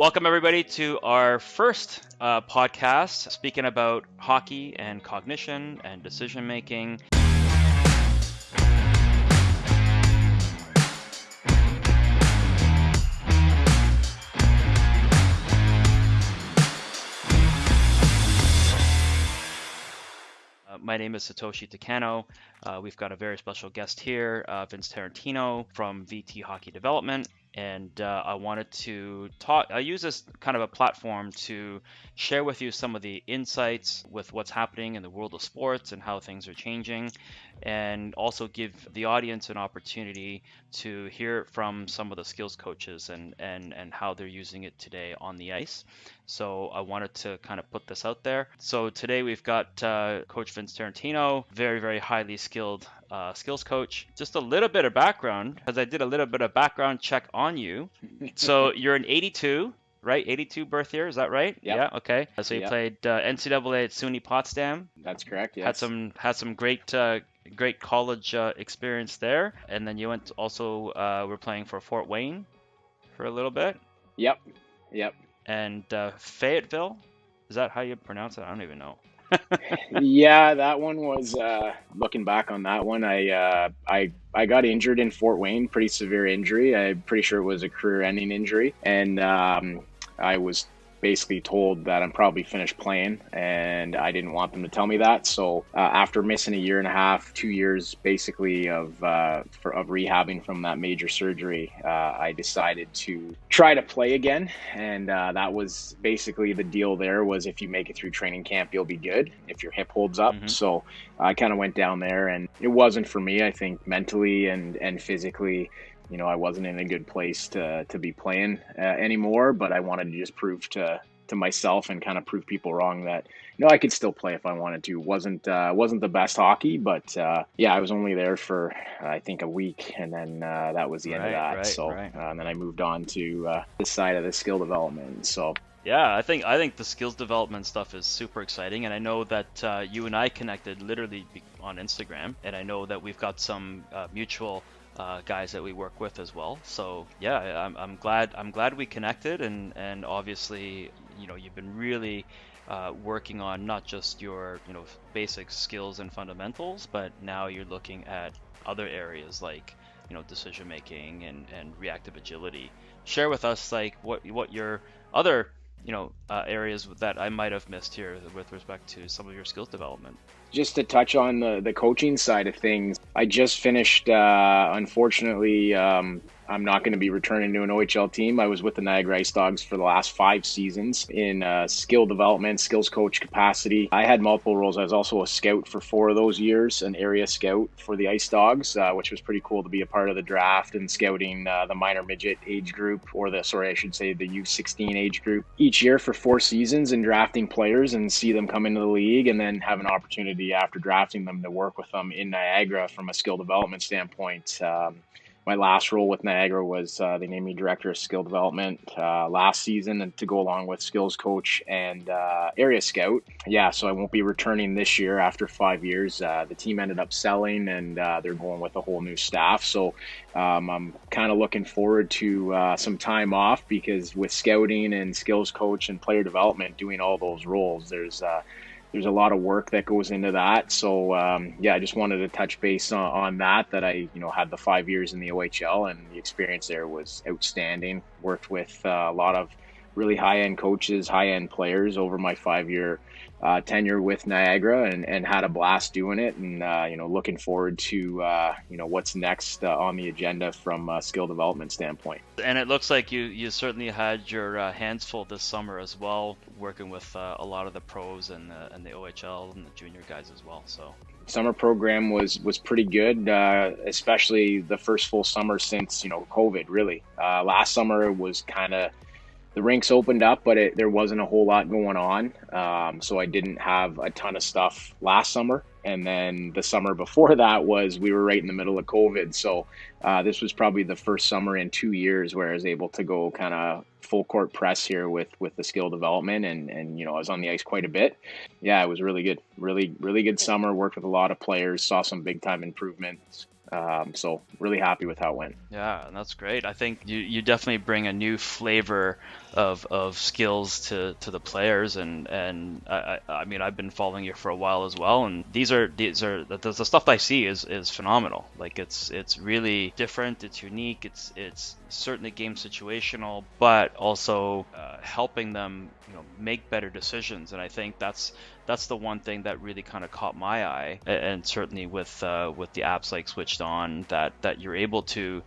Welcome everybody to our first podcast speaking about hockey and cognition and decision making. My name is Satoshi Takano. We've got a very special guest here, Vince Tarantino from VT Hockey Development. And I wanted to talk, I use this kind of a platform to share with you some of the insights with what's happening in the world of sports and how things are changing, and also give the audience an opportunity to hear from some of the skills coaches and how they're using it today on the ice. So I wanted to kind of put this out there. So today we've got Coach Vince Tarantino, very, very highly skilled skills coach. Just a little bit of background, because I did a little bit of background check on you. So you're an 82, right? 82 birth year, is that right? Yep. Yeah. Okay. So you played NCAA at SUNY Potsdam. That's correct. Yes. Had some great college experience there, and then you went also were playing for Fort Wayne for a little bit. Yep. And Fayetteville, is that how you pronounce it? I don't even know. Yeah, that one was looking back on that one. I got injured in Fort Wayne, pretty severe injury. I'm pretty sure it was a career-ending injury, and I was basically told that I'm probably finished playing, and I didn't want them to tell me that. So after missing a year and a half, 2 years basically of rehabbing from that major surgery, I decided to try to play again. And that was basically the deal there, was if you make it through training camp, you'll be good if your hip holds up. Mm-hmm. So I kind of went down there, and it wasn't for me. I think mentally and physically, you know, I wasn't in a good place to be playing anymore, but I wanted to just prove to myself and kind of prove people wrong that, you know, I could still play if I wanted to. Wasn't the best hockey, but yeah, I was only there for I think a week, and then that was the end of that. And then I moved on to this side of the skill development. So yeah, I think the skills development stuff is super exciting, and I know that you and I connected literally on Instagram, and I know that we've got some mutual guys that we work with as well. So yeah, I'm glad we connected, and obviously, you know, you've been really working on not just your, you know, basic skills and fundamentals, but now you're looking at other areas like, you know, decision making and reactive agility. Share with us like what your other, you know, areas that I might have missed here with respect to some of your skills development. Just to touch on the coaching side of things, I just finished, unfortunately, I'm not going to be returning to an OHL team. I was with the Niagara Ice Dogs for the last 5 seasons in skill development, skills coach capacity. I had multiple roles. I was also a scout for 4 of those years, an area scout for the Ice Dogs, which was pretty cool to be a part of the draft and scouting the minor midget age group, or the U16 age group each year for 4 seasons, and drafting players and see them come into the league, and then have an opportunity after drafting them to work with them in Niagara from a skill development standpoint. My last role with Niagara was they named me director of skill development last season, and to go along with skills coach and area scout. Yeah, so I won't be returning this year after 5 years. The team ended up selling, and they're going with a whole new staff. So I'm kind of looking forward to some time off, because with scouting and skills coach and player development, doing all those roles, there's a lot of work that goes into that. So yeah, I just wanted to touch base on that I, you know, had the 5 years in the OHL, and the experience there was outstanding. Worked with a lot of really high-end coaches, high-end players over my 5-year tenure with Niagara, and had a blast doing it, and you know, looking forward to you know, what's next on the agenda from a skill development standpoint. And it looks like you certainly had your hands full this summer as well, working with a lot of the pros and the OHL and the junior guys as well. So summer program was pretty good, especially the first full summer since, you know, COVID. Really, last summer was kind of, the rinks opened up, but there wasn't a whole lot going on. So I didn't have a ton of stuff last summer. And then the summer before that we were right in the middle of COVID. So this was probably the first summer in 2 years where I was able to go kind of full court press here with the skill development. And, you know, I was on the ice quite a bit. Yeah, it was really good. Really good summer. Worked with a lot of players, saw some big time improvements So really happy with how it went. Yeah, and that's great. I think you definitely bring a new flavor of skills to the players, and I mean, I've been following you for a while as well, and these are the stuff I see is phenomenal. Like it's really different, it's unique, it's certainly game situational, but also helping them, make better decisions. And I think that's the one thing that really kind of caught my eye, and certainly with the apps like Switched On, that you're able to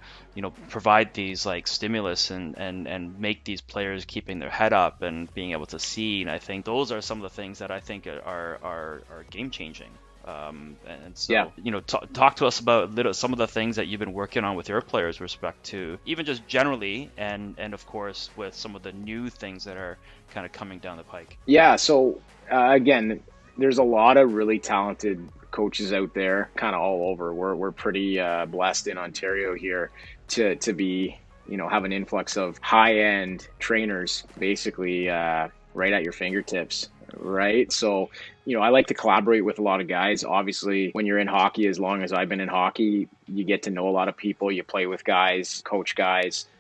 provide these like stimulus and make these players keeping their head up and being able to see. And I think those are some of the things that I think are game changing. And so, Yeah. Talk to us about some of the things that you've been working on with your players with respect to even just generally, and of course with some of the new things that are kind of coming down the pike. Yeah. So again, there's a lot of really talented coaches out there, kind of all over. We're pretty blessed in Ontario here to be, have an influx of high-end trainers, basically right at your fingertips. Right. So, I like to collaborate with a lot of guys. Obviously, when you're in hockey, as long as I've been in hockey, you get to know a lot of people. You play with guys,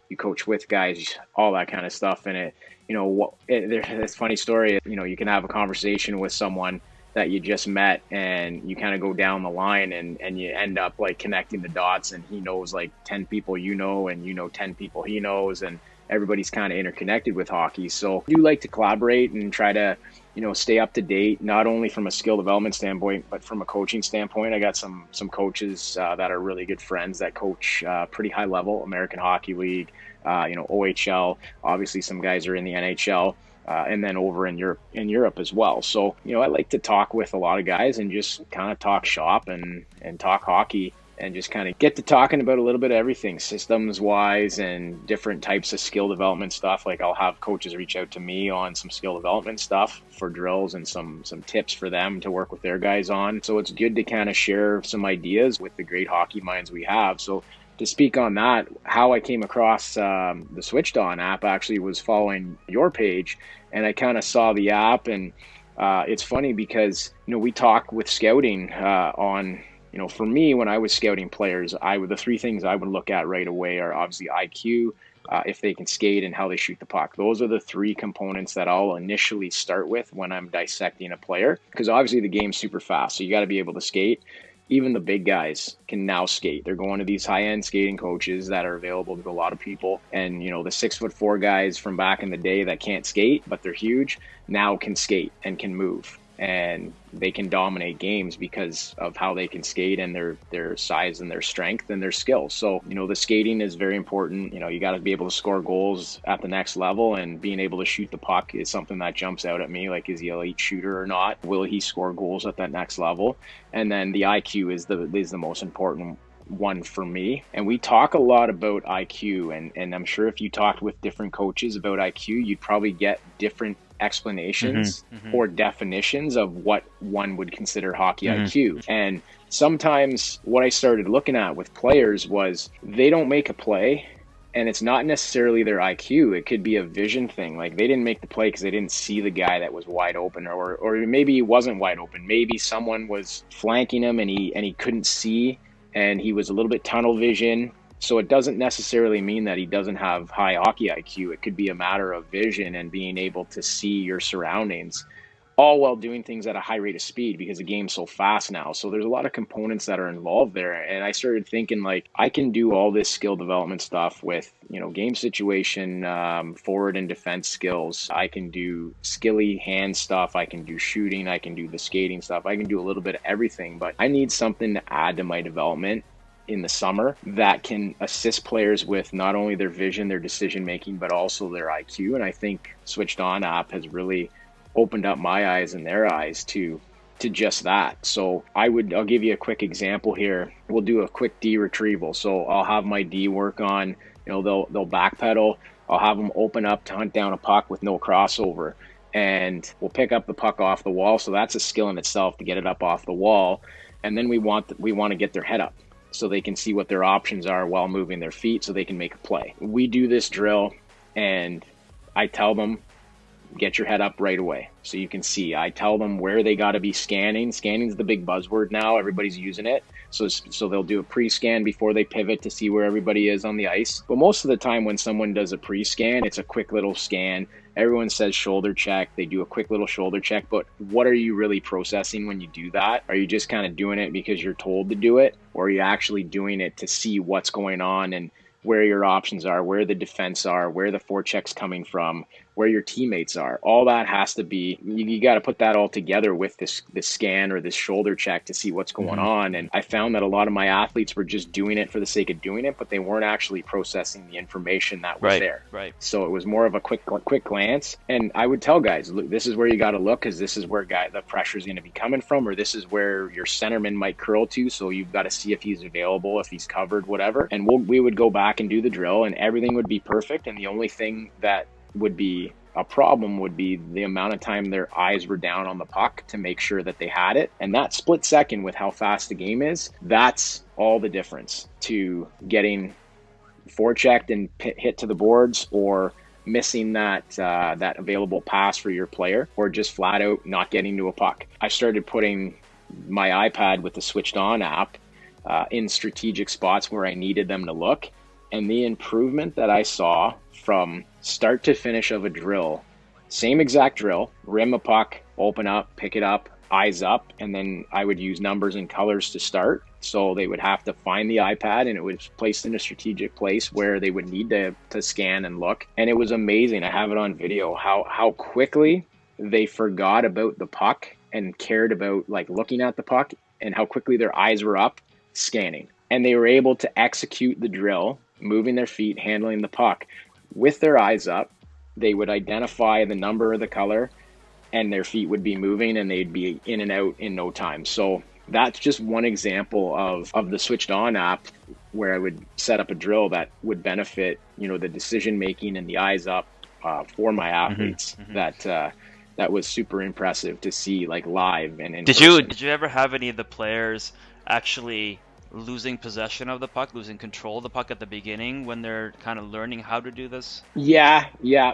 you coach with guys, all that kind of stuff. And it's a funny story. You can have a conversation with someone that you just met, and you kind of go down the line and you end up like connecting the dots, and he knows like 10 people, and 10 people he knows, and everybody's kind of interconnected with hockey. So I do like to collaborate and try to, stay up to date, not only from a skill development standpoint, but from a coaching standpoint. I got some coaches that are really good friends that coach pretty high level, American Hockey League, OHL. Obviously, some guys are in the NHL, and then over in Europe as well. So, I like to talk with a lot of guys and just kind of talk shop and talk hockey, and just kind of get to talking about a little bit of everything, systems wise, and different types of skill development stuff. Like I'll have coaches reach out to me on some skill development stuff for drills and some tips for them to work with their guys on. So it's good to kind of share some ideas with the great hockey minds we have. So to speak on that, how I came across the Switched On app actually was following your page, and I kind of saw the app, and it's funny because, we talk with scouting on, for me, when I was scouting players, the three things I would look at right away are obviously IQ, if they can skate, and how they shoot the puck. Those are the three components that I'll initially start with when I'm dissecting a player, because obviously the game's super fast, so you got to be able to skate. Even the big guys can now skate. They're going to these high-end skating coaches that are available to a lot of people. And, the 6'4" guys from back in the day that can't skate, but they're huge, now can skate and can move. And they can dominate games because of how they can skate and their size and their strength and their skill. So, the skating is very important. You got to be able to score goals at the next level, and being able to shoot the puck is something that jumps out at me. Like, is he an elite shooter or not? Will he score goals at that next level? And then the IQ is the most important one for me. And we talk a lot about IQ, and I'm sure if you talked with different coaches about IQ, you'd probably get different explanations or definitions of what one would consider hockey IQ. And sometimes what I started looking at with players was they don't make a play, and it's not necessarily their IQ. It could be a vision thing. Like, they didn't make the play because they didn't see the guy that was wide open, or maybe he wasn't wide open. Maybe someone was flanking him and he couldn't see, and he was a little bit tunnel vision. So it doesn't necessarily mean that he doesn't have high hockey IQ. It could be a matter of vision and being able to see your surroundings, all while doing things at a high rate of speed, because the game's so fast now. So there's a lot of components that are involved there. And I started thinking, like, I can do all this skill development stuff with, game situation, forward and defense skills. I can do skilly hand stuff. I can do shooting. I can do the skating stuff. I can do a little bit of everything, but I need something to add to my development in the summer that can assist players with not only their vision, their decision making, but also their IQ. And I think Switched On app has really opened up my eyes and their eyes to just that. So I'll give you a quick example here. We'll do a quick D retrieval. So I'll have my D work on, they'll backpedal. I'll have them open up to hunt down a puck with no crossover, and we'll pick up the puck off the wall. So that's a skill in itself to get it up off the wall. And then we want to get their head up, so they can see what their options are while moving their feet, so they can make a play. We do this drill, and I tell them, get your head up right away so you can see. I tell them where they got to be scanning. Scanning's the big buzzword now. Everybody's using it. So they'll do a pre-scan before they pivot to see where everybody is on the ice. But most of the time when someone does a pre-scan, it's a quick little scan. Everyone says shoulder check. They do a quick little shoulder check, but what are you really processing when you do that? Are you just kind of doing it because you're told to do it, or are you actually doing it to see what's going on and where your options are, where the defense are, where the forecheck's coming from, where your teammates are? All that has to be, you got to put that all together with this scan or this shoulder check to see what's going on. And I found that a lot of my athletes were just doing it for the sake of doing it, but they weren't actually processing the information that was there. Right. So it was more of a quick glance. And I would tell guys, look, this is where you got to look, because this is where the pressure is going to be coming from, or this is where your centerman might curl to. So you've got to see if he's available, if he's covered, whatever. And we would go back and do the drill, and everything would be perfect. And the only thing that would be a problem would be the amount of time their eyes were down on the puck to make sure that they had it. And that split second with how fast the game is, that's all the difference to getting forechecked and hit to the boards, or missing that available pass for your player, or just flat out not getting to a puck. I started putting my iPad with the Switched On app in strategic spots where I needed them to look. And the improvement that I saw from start to finish of a drill, same exact drill, rim a puck, open up, pick it up, eyes up, and then I would use numbers and colors to start. So they would have to find the iPad, and it was placed in a strategic place where they would need to scan and look. And it was amazing. I have it on video, how quickly they forgot about the puck and cared about like looking at the puck, and how quickly their eyes were up scanning. And they were able to execute the drill, moving their feet, handling the puck with their eyes up. They would identify the number or the color, and their feet would be moving, and they'd be in and out in no time. So that's just one example of the Switched On app, where I would set up a drill that would benefit, the decision making and the eyes up for my athletes. That was super impressive to see, like, live and in person. Did you ever have any of the players actually losing possession of the puck, losing control of the puck at the beginning when they're kind of learning how to do this? Yeah.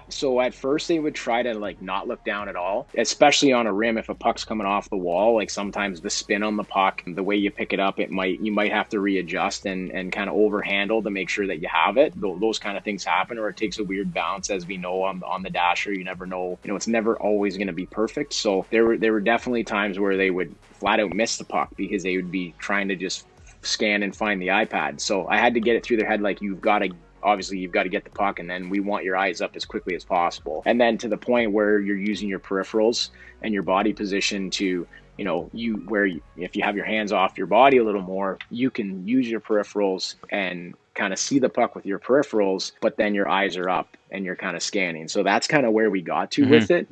So at first they would try to like not look down at all, especially on a rim. If a puck's coming off the wall, like sometimes the spin on the puck, the way you pick it up, you might have to readjust and kind of overhandle to make sure that you have it. Those kind of things happen, or it takes a weird bounce, as we know on the dasher. You never know, it's never always going to be perfect. So there were definitely times where they would flat out miss the puck because they would be trying to just scan and find the iPad. So I had to get it through their head, like, you've got to get the puck, and then we want your eyes up as quickly as possible. And then to the point where you're using your peripherals and your body position to, if you have your hands off your body a little more, you can use your peripherals and kind of see the puck with your peripherals, but then your eyes are up and you're kind of scanning. So that's kind of where we got to with it.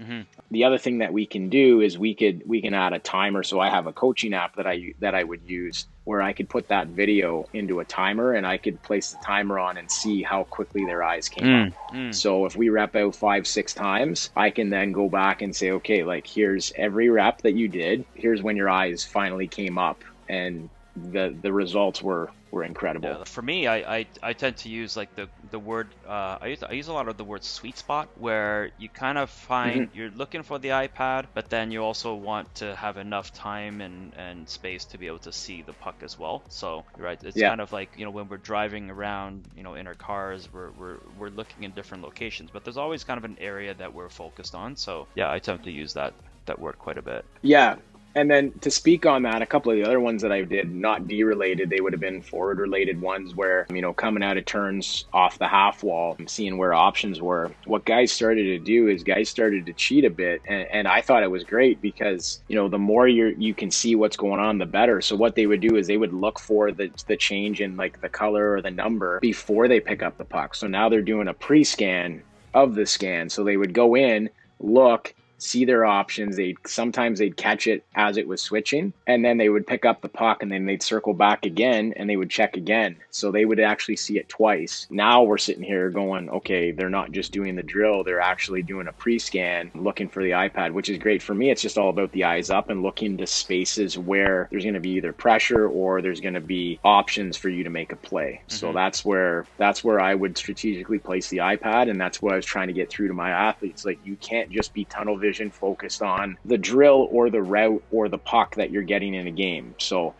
The other thing that we can do is we can add a timer. So I have a coaching app that I would use, where I could put that video into a timer, and I could place the timer on and see how quickly their eyes came up. So if we rep out 5-6 times, I can then go back and say, okay, like, here's every rep that you did. Here's when your eyes finally came up, and the results were incredible. Yeah, for me, I tend to use like the word I use a lot of the word sweet spot, where you kind of find you're looking for the iPad, but then you also want to have enough time and space to be able to see the puck as well. So you're right, it's kind of like, when we're driving around, in our cars, we're looking in different locations, but there's always kind of an area that we're focused on. So yeah, I tend to use that word quite a bit. Yeah. And then to speak on that, a couple of the other ones that I did, not D-related, they would have been forward-related ones where, coming out of turns off the half wall, seeing where options were. What guys started to do is guys started to cheat a bit. And I thought it was great because, the more you can see what's going on, the better. So what they would do is they would look for the change in like the color or the number before they pick up the puck. So now they're doing a pre-scan of the scan. So they would go in, look, see their options. Sometimes they'd catch it as it was switching, and then they would pick up the puck, and then they'd circle back again and they would check again. So they would actually see it twice. Now we're sitting here going, okay, they're not just doing the drill, they're actually doing a pre-scan, looking for the iPad, which is great. For me, it's just all about the eyes up and looking to spaces where there's going to be either pressure or there's going to be options for you to make a play. So that's where I would strategically place the iPad, and that's what I was trying to get through to my athletes. Like, you can't just be tunnel vision focused on the drill or the route or the puck that you're getting in a game. So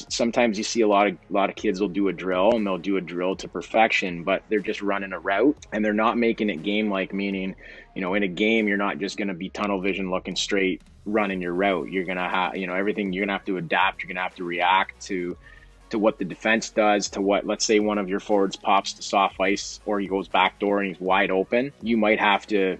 Sometimes you see a lot of kids will do a drill and they'll do a drill to perfection, but they're just running a route and they're not making it game-like, meaning, in a game, you're not just going to be tunnel vision looking straight, running your route. You're going to have, everything, you're going to have to adapt. You're going to have to react to what the defense does, to what, let's say one of your forwards pops to soft ice or he goes backdoor and he's wide open. You might have to,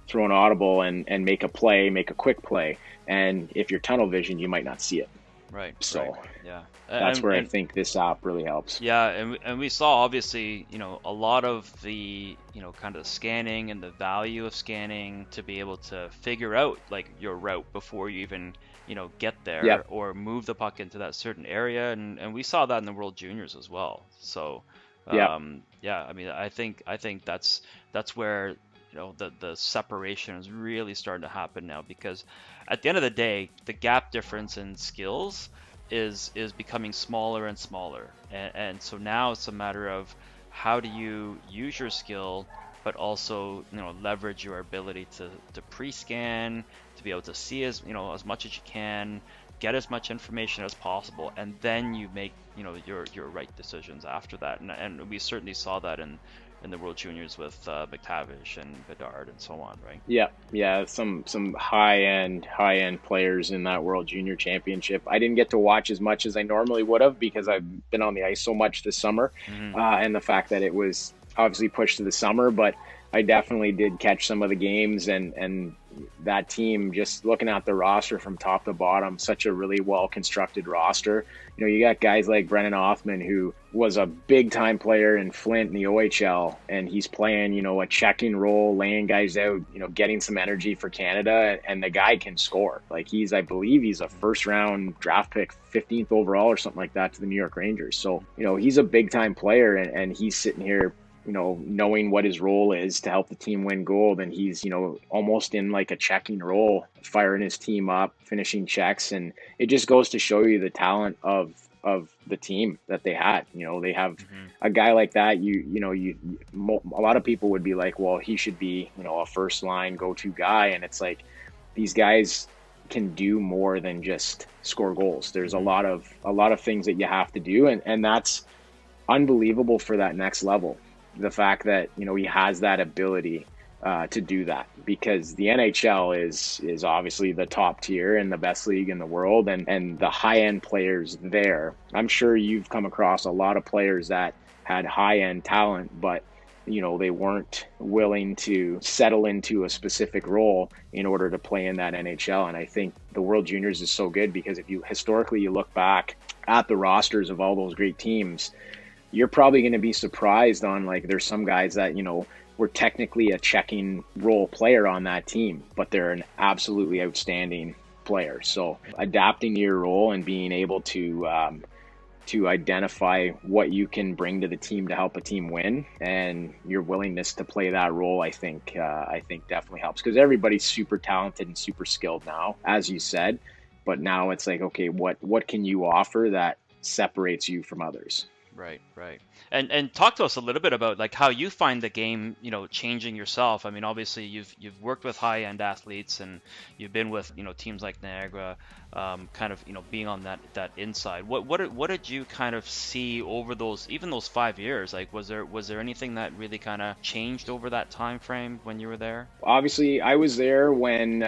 throw an audible and make a quick play. And if you're tunnel vision, you might not see it. Right. So right. Yeah. That's where I think this app really helps. Yeah, and we saw obviously, a lot of the, kind of scanning and the value of scanning to be able to figure out like your route before you even, get there Yep. or move the puck into that certain area, and we saw that in the World Juniors as well. So, Yeah. yeah, I mean, I think that's where the separation is really starting to happen now, because at the end of the day, the gap difference in skills is becoming smaller and smaller, and so now it's a matter of how do you use your skill but also leverage your ability to pre-scan, to be able to see as much as you can, get as much information as possible, and then you make your right decisions after that, and we certainly saw that in the World Juniors with McTavish and Bedard and so on, right? Yeah. Some high end players in that World Junior Championship. I didn't get to watch as much as I normally would have because I've been on the ice so much this summer, and the fact that it was obviously pushed to the summer, but I definitely did catch some of the games, and that team, just looking at the roster from top to bottom, such a really well constructed roster. You got guys like Brennan Othman, who was a big time player in Flint in the OHL, and he's playing, a checking role, laying guys out, getting some energy for Canada, and the guy can score. Like I believe he's a first round draft pick, 15th overall or something like that to the New York Rangers. So, he's a big time player, and he's sitting here, knowing what his role is to help the team win gold. And he's, almost in like a checking role, firing his team up, finishing checks. And it just goes to show you the talent of the team that they had. They have a guy like that. A lot of people would be like, well, he should be, a first line go-to guy. And it's like, these guys can do more than just score goals. There's a lot of things that you have to do. And that's unbelievable for that next level. The fact that he has that ability to do that, because the NHL is obviously the top tier and the best league in the world, and the high end players there. I'm sure you've come across a lot of players that had high end talent, but they weren't willing to settle into a specific role in order to play in that NHL. And I think the World Juniors is so good because if you historically look back at the rosters of all those great teams, you're probably going to be surprised on, like, there's some guys that, were technically a checking role player on that team, but they're an absolutely outstanding player. So adapting to your role and being able to identify what you can bring to the team to help a team win, and your willingness to play that role, I think definitely helps, because everybody's super talented and super skilled now, as you said, but now it's like, okay, what can you offer that separates you from others? Right. And talk to us a little bit about like how you find the game, changing yourself. I mean, obviously you've worked with high end athletes, and you've been with, teams like Niagara, kind of, being on that inside. What did you kind of see over those 5 years? Like, was there anything that really kind of changed over that time frame when you were there? Obviously, I was there when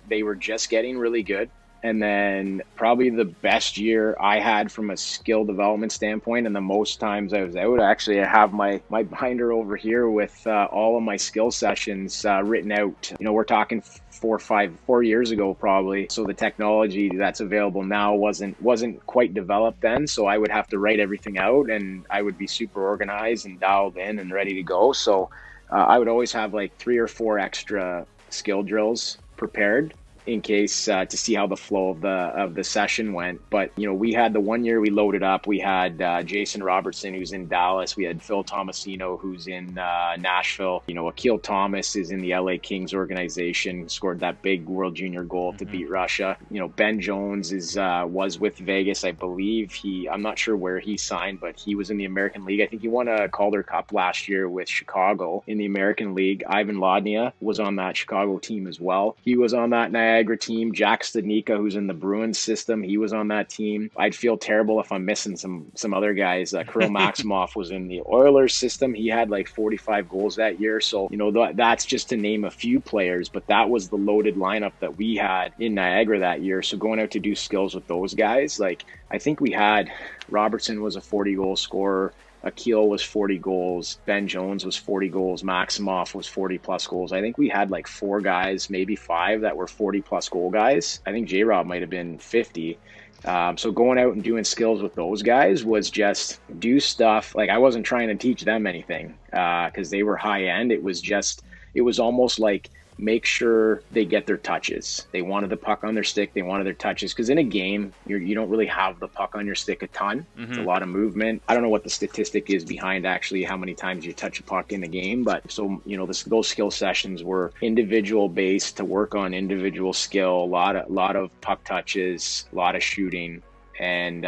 they were just getting really good. And then probably the best year I had from a skill development standpoint, and the most times I was out. Actually, I have my binder over here with all of my skill sessions written out. We're talking 4 years ago probably. So the technology that's available now wasn't quite developed then. So I would have to write everything out, and I would be super organized and dialed in and ready to go. So I would always have like 3 or 4 extra skill drills prepared in case to see how the flow of the session went. But we had the one year we loaded up. We had Jason Robertson, who's in Dallas. We had Phil Tomasino, who's in Nashville. Akil Thomas is in the LA Kings organization, scored that big World Junior goal to beat Russia. Ben Jones was with Vegas, I believe. I'm not sure where he signed, but he was in the American League. I think he won a Calder Cup last year with Chicago in the American League. Ivan Lodnia was on that Chicago team as well. He was on that Niagara Niagara team. Jack Studnicka, who's in the Bruins system, he was on that team. I'd feel terrible if I'm missing some other guys. Kirill Maximoff was in the Oilers system. He had like 45 goals that year. So, that's just to name a few players, but that was the loaded lineup that we had in Niagara that year. So going out to do skills with those guys, like I think we had Robertson was a 40-goal scorer. Akil was 40 goals. Ben Jones was 40 goals. Maximoff was 40 plus goals. I think we had like 4 guys, maybe 5 that were 40 plus goal guys. I think J-Rob might have been 50. So going out and doing skills with those guys was just do stuff. Like I wasn't trying to teach them anything because they were high end. It was almost like make sure they get their touches. They wanted the puck on their stick. They wanted their touches because in a game, you don't really have the puck on your stick a ton. It's a lot of movement. I don't know what the statistic is behind actually how many times you touch a puck in a game, but so those skill sessions were individual based to work on individual skill. A lot of puck touches, a lot of shooting. And,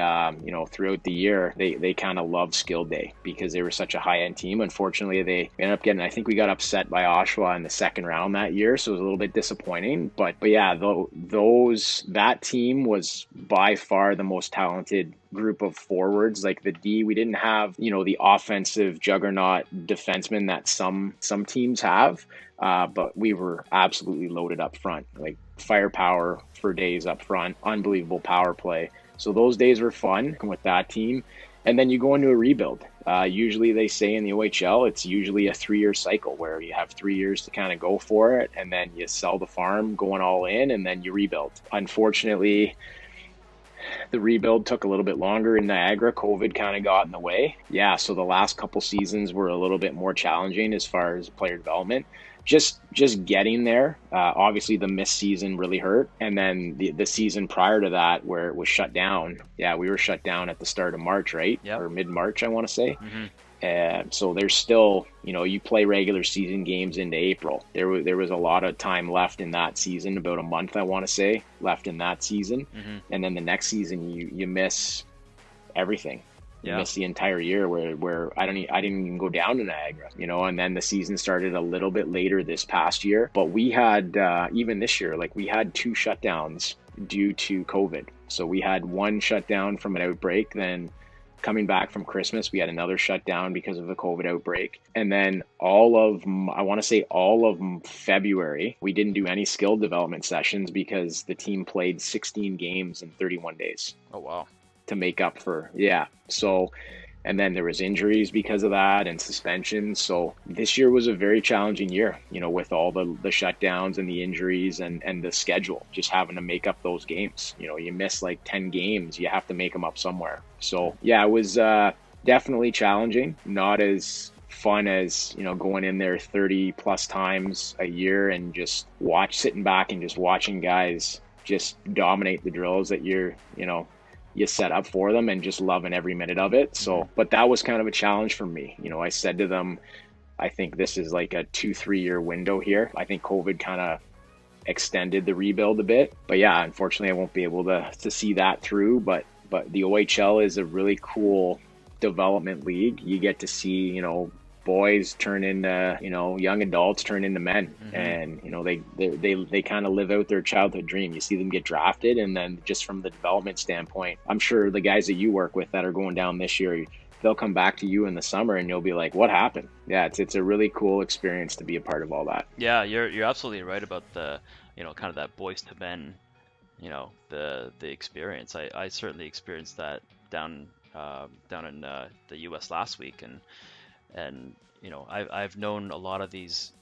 throughout the year, they kind of loved skill day because they were such a high-end team. Unfortunately, they ended up I think we got upset by Oshawa in the second round that year, so it was a little bit disappointing. But yeah, that team was by far the most talented group of forwards. Like the D, we didn't have, the offensive juggernaut defensemen that some teams have, but we were absolutely loaded up front, like firepower for days up front, unbelievable power play. So those days were fun with that team. And then you go into a rebuild. Usually they say in the OHL, it's usually a 3-year cycle where you have 3 years to kind of go for it. And then you sell the farm going all in and then you rebuild. Unfortunately, the rebuild took a little bit longer in Niagara. COVID kind of got in the way. Yeah, so the last couple seasons were a little bit more challenging as far as player development. Just getting there. Obviously, the missed season really hurt. And then the season prior to that where it was shut down. Yeah, we were shut down at the start of March, right? Yep. Or mid-March, I want to say. So there's still, you play regular season games into April. There was a lot of time left in that season, about a month, I want to say, left in that season. And then the next season, you miss everything. You miss the entire year where I didn't even go down to Niagara, and then the season started a little bit later this past year. But we had, even this year, like we had 2 shutdowns due to COVID. So we had one shutdown from an outbreak, then coming back from Christmas, we had another shutdown because of the COVID outbreak. And then all of February, we didn't do any skill development sessions because the team played 16 games in 31 days. Oh, wow. To make up for, So, and then there was injuries because of that and suspensions. So this year was a very challenging year, with all the shutdowns and the injuries and the schedule, just having to make up those games. You miss like 10 games, you have to make them up somewhere. So yeah, it was definitely challenging, not as fun as, going in there 30 plus times a year and just sitting back and just watching guys just dominate the drills that you set up for them and just loving every minute of it. So, but that was kind of a challenge for me. I said to them, I think this is like a 2-3 year window here. I think COVID kind of extended the rebuild a bit, but yeah, unfortunately I won't be able to see that through, but the OHL is a really cool development league. You get to see, boys turn into, young adults turn into men, and they kind of live out their childhood dream. You see them get drafted, and then just from the development standpoint, I'm sure the guys that you work with that are going down this year, they'll come back to you in the summer and you'll be like, what happened? Yeah, it's a really cool experience to be a part of all that. Yeah, you're absolutely right about the kind of that boys to men, the experience. I certainly experienced that down in the U.S. last week, and I've known a lot of these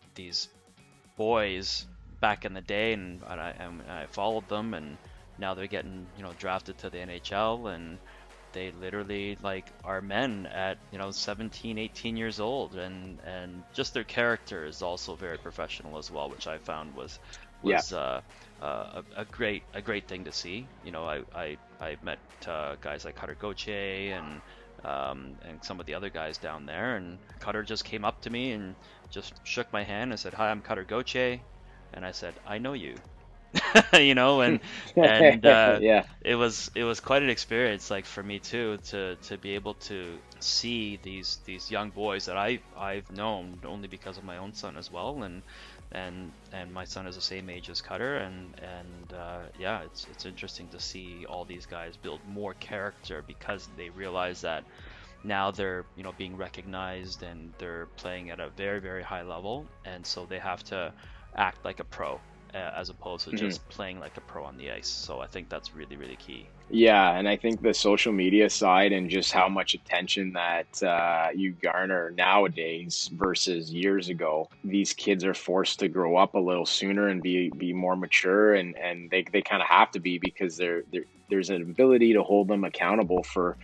boys back in the day, and I followed them, and now they're getting drafted to the NHL, and they literally are men at 17, 18 years old, and just their character is also very professional as well, which I found was a great thing to see. I met guys like Cutter Gauthier and some of the other guys down there, and Cutter just came up to me and just shook my hand and said, "Hi, I'm Cutter Gauthier," and I said, "I know you." and it was quite an experience, for me too, to be able to see these young boys that I've known only because of my own son as well, and and my son is the same age as Cutter, and yeah, it's interesting to see all these guys build more character because they realize that now they're being recognized and they're playing at a very very high level, and so they have to act like a pro as opposed to Mhm. just playing like a pro on the ice. So I think that's really really key. Yeah, and I think the social media side and just how much attention that you garner nowadays versus years ago, these kids are forced to grow up a little sooner and be more mature, and they kind of have to be because there's an ability to hold them accountable for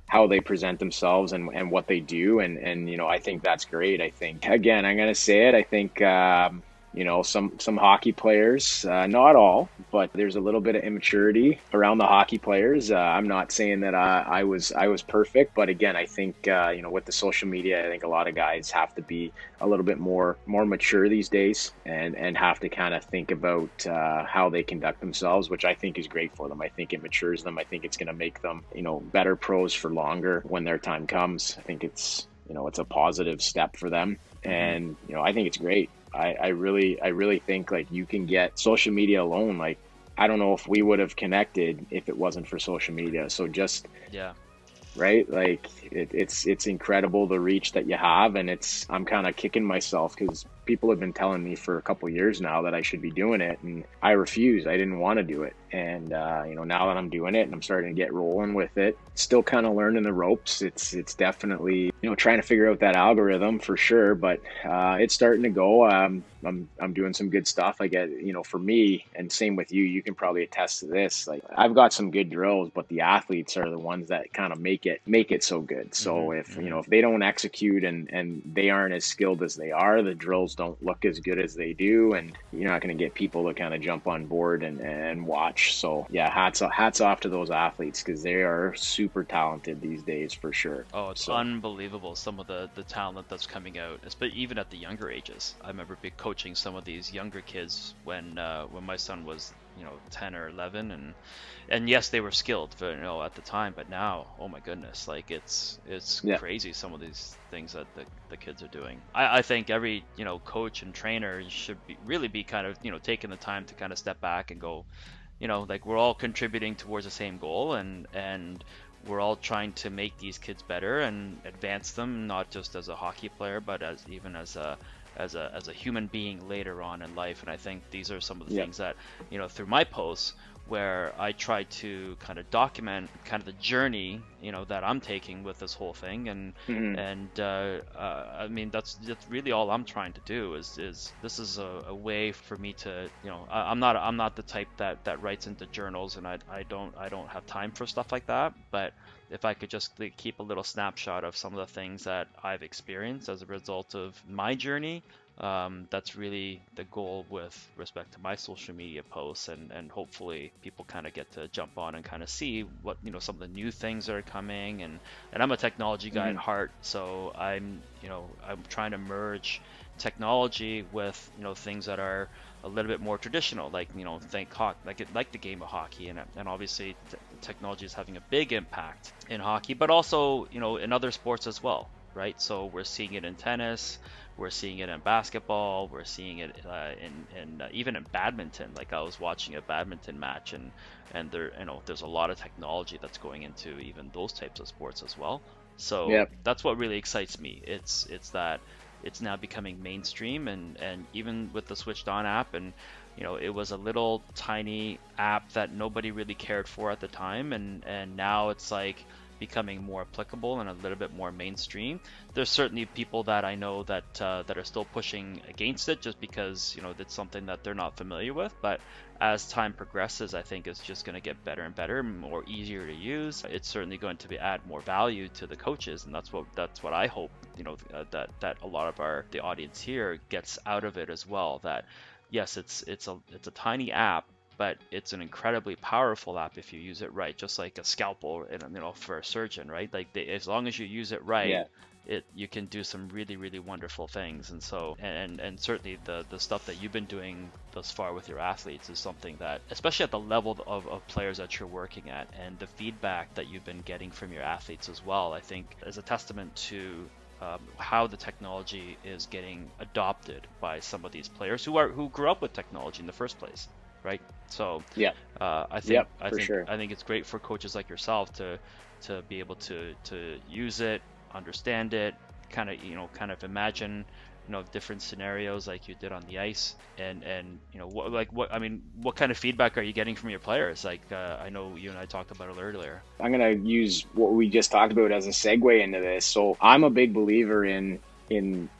how they present themselves and what they do, and I think that's great. I think again, I'm gonna say it. I think some hockey players, not all, but there's a little bit of immaturity around the hockey players. I'm not saying that I was perfect, but again, I think with the social media, I think a lot of guys have to be a little bit more mature these days, and have to kind of think about how they conduct themselves, which I think is great for them. I think it matures them. I think it's going to make them better pros for longer when their time comes. I think it's a positive step for them, Hmm. and I think it's great. I really think like you can get social media alone. Like I don't know if we would have connected if it wasn't for social media. So just Yeah. right, like it's incredible the reach that you have, and I'm kind of kicking myself because people have been telling me for a couple of years now that I should be doing it, and I refused. I didn't want to do it, and now that I'm doing it and I'm starting to get rolling with it, still kind of learning the ropes. It's definitely trying to figure out that algorithm for sure, but it's starting to go. I'm doing some good stuff. I get for me, and same with you. You can probably attest to this. Like I've got some good drills, but the athletes are the ones that kind of make it so good. So Hmm. if Hmm. if they don't execute and they aren't as skilled as they are, the drills don't look as good as they do, and you're not going to get people to kind of jump on board and watch. So yeah, hats off to those athletes because they are super talented these days for sure. Oh, it's So unbelievable some of the talent that's coming out, but even at the younger ages. I remember coaching some of these younger kids when my son was 10 or 11, and yes, they were skilled for, at the time, but now, oh my goodness, like it's yeah. crazy some of these things that the kids are doing. I think every coach and trainer should really be kind of taking the time to kind of step back and go, like we're all contributing towards the same goal, and we're all trying to make these kids better and advance them, not just as a hockey player, but as even as a human being later on in life. And I think these are some of the Yeah. things that through my posts, where I try to kind of document kind of the journey that I'm taking with this whole thing, Hmm. and I mean that's really all I'm trying to do is this is a way for me to I'm not the type that writes into journals, and I don't have time for stuff like that. But if I could just like, keep a little snapshot of some of the things that I've experienced as a result of my journey, that's really the goal with respect to my social media posts, and hopefully people kind of get to jump on and kind of see what some of the new things that are coming, and I'm a technology guy at Hmm. heart, so I'm trying to merge technology with things that are a little bit more traditional, like like the game of hockey, and obviously technology is having a big impact in hockey, but also in other sports as well, right? So we're seeing it in tennis, we're seeing it in basketball, we're seeing it in even in badminton. Like I was watching a badminton match, and there's a lot of technology that's going into even those types of sports as well. So Yeah. that's what really excites me. It's that it's now becoming mainstream, and even with the Switched On app, and it was a little tiny app that nobody really cared for at the time, and now it's like becoming more applicable and a little bit more mainstream. There's certainly people that I know that are still pushing against it just because it's something that they're not familiar with. But as time progresses, I think it's just going to get better and better, more easier to use. It's certainly going to add more value to the coaches, and that's what I hope that a lot of the audience here gets out of it as well. That yes, it's a tiny app, but it's an incredibly powerful app if you use it right, just like a scalpel and for a surgeon, right? Like as long as you use it right, Yeah. you can do some really really wonderful things. And so and certainly the stuff that you've been doing thus far with your athletes is something that, especially at the level of players that you're working at, and the feedback that you've been getting from your athletes as well, I think is a testament to how the technology is getting adopted by some of these players who grew up with technology in the first place, right? So Yeah. I think Yep, for sure. it's great for coaches like yourself to be able to use it, understand it, kind of imagine different scenarios like you did on the ice, and what kind of feedback are you getting from your players? Like I know you and I talked about it earlier. I'm going to use what we just talked about as a segue into this. So I'm a big believer in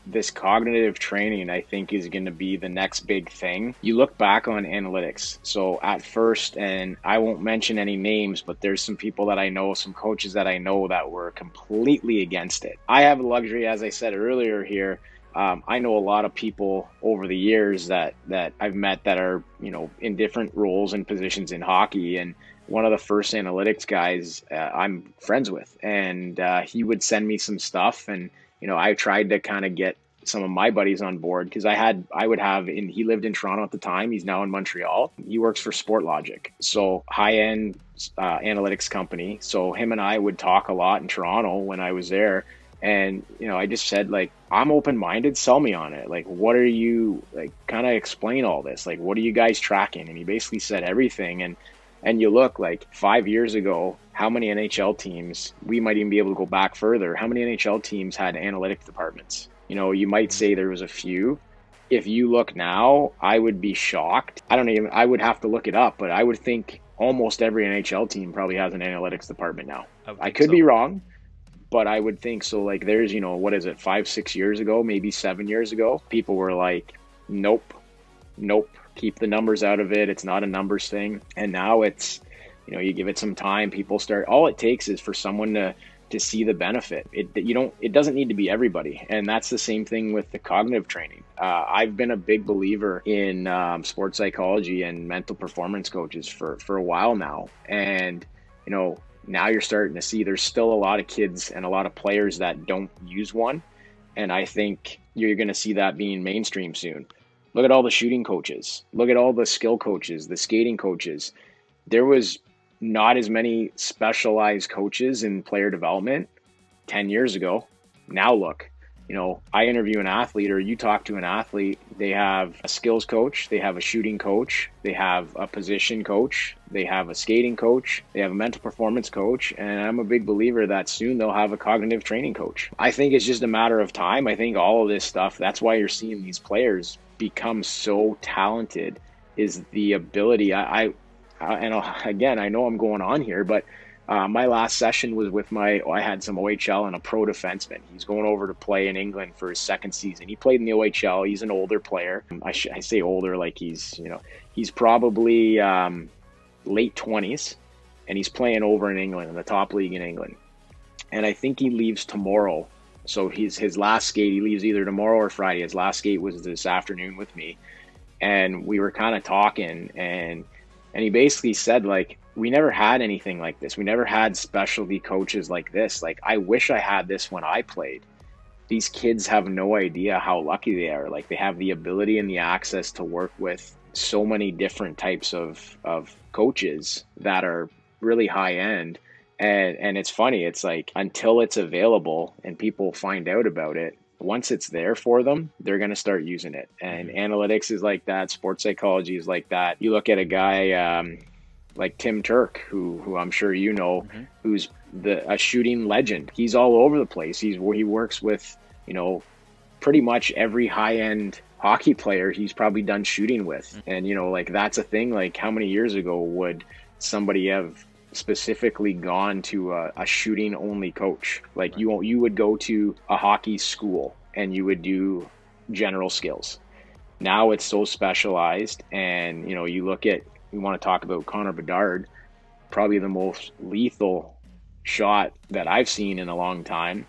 this cognitive training. I think is going to be the next big thing. You look back on analytics. So at first, and I won't mention any names, but there's some people that I know, some coaches that I know that were completely against it. I have the luxury, as I said earlier here, I know a lot of people over the years that I've met that are, in different roles and positions in hockey. And one of the first analytics guys I'm friends with, and he would send me some stuff, and I tried to kind of get some of my buddies on board because he lived in Toronto at the time. He's now in Montreal. He works for SportLogic, so high-end analytics company. So him and I would talk a lot in Toronto when I was there. And, I just said, like, I'm open-minded, sell me on it. Like, what are you, like, kind of explain all this. Like, what are you guys tracking? And he basically said everything. And you look, like, 5 years ago, how many NHL teams, we might even be able to go back further, how many NHL teams had analytics departments? You might say there was a few. If you look now, I would be shocked. I would have to look it up, but I would think almost every NHL team probably has an analytics department now. I could be wrong, but I would think so. Like, there's, 5-6 years ago, maybe 7 years ago, people were like, nope, keep the numbers out of it. It's not a numbers thing. And now it's, you give it some time, people start, all it takes is for someone to see the benefit. It doesn't need to be everybody. And that's the same thing with the cognitive training. I've been a big believer in sports psychology and mental performance coaches for a while now. And, now you're starting to see there's still a lot of kids and a lot of players that don't use one. And I think you're going to see that being mainstream soon. Look at all the shooting coaches. Look at all the skill coaches, the skating coaches. There was not as many specialized coaches in player development 10 years ago. Now look, I interview an athlete, or you talk to an athlete, they have a skills coach, they have a shooting coach, they have a position coach, they have a skating coach, they have a mental performance coach, and I'm a big believer that soon they'll have a cognitive training coach. I think it's just a matter of time. I think all of this stuff, that's why you're seeing these players become so talented, is the ability. And again, I know I'm going on here, but my last session was with I had some OHL and a pro defenseman. He's going over to play in England for his second season. He played in the OHL. He's an older player. I say older, like he's probably late 20s, and he's playing over in England, in the top league in England. And I think he leaves tomorrow. So his last skate, he leaves either tomorrow or Friday. His last skate was this afternoon with me. And we were kind of talking, and he basically said, like, we never had anything like this. We never had specialty coaches like this. Like, I wish I had this when I played. These kids have no idea how lucky they are. Like, they have the ability and the access to work with so many different types of coaches that are really high end. And it's funny. It's like, until it's available and people find out about it, once it's there for them, they're going to start using it. And analytics is like that. Sports psychology is like that. You look at a guy like Tim Turk, who I'm sure you know, who's a shooting legend. He's all over the place. He works with, pretty much every high-end hockey player he's probably done shooting with. And, like, that's a thing. Like, how many years ago would somebody have specifically gone to a shooting only coach? Like, you would go to a hockey school and you would do general skills. Now it's so specialized. And, you look at, we want to talk about Connor Bedard, probably the most lethal shot that I've seen in a long time.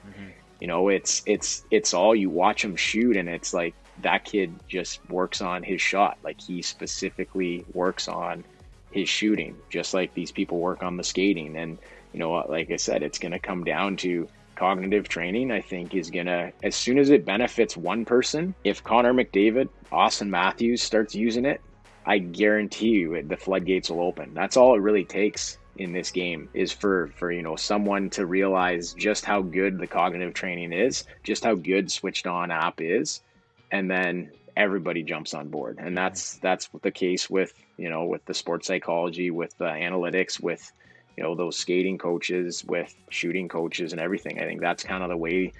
It's all, you watch him shoot, and it's like, that kid just works on his shot. Like, he specifically works on his shooting, just like these people work on the skating. And, like I said, it's going to come down to cognitive training. I think is going to, as soon as it benefits one person, if Connor McDavid, Austin Matthews starts using it, I guarantee you the floodgates will open. That's all it really takes. in this game is for someone to realize just how good the cognitive training is, just how good switched on app is, and then everybody jumps on board. And that's the case with with the sports psychology, with the analytics, with those skating coaches, with shooting coaches, and everything. I think that's kind of the way.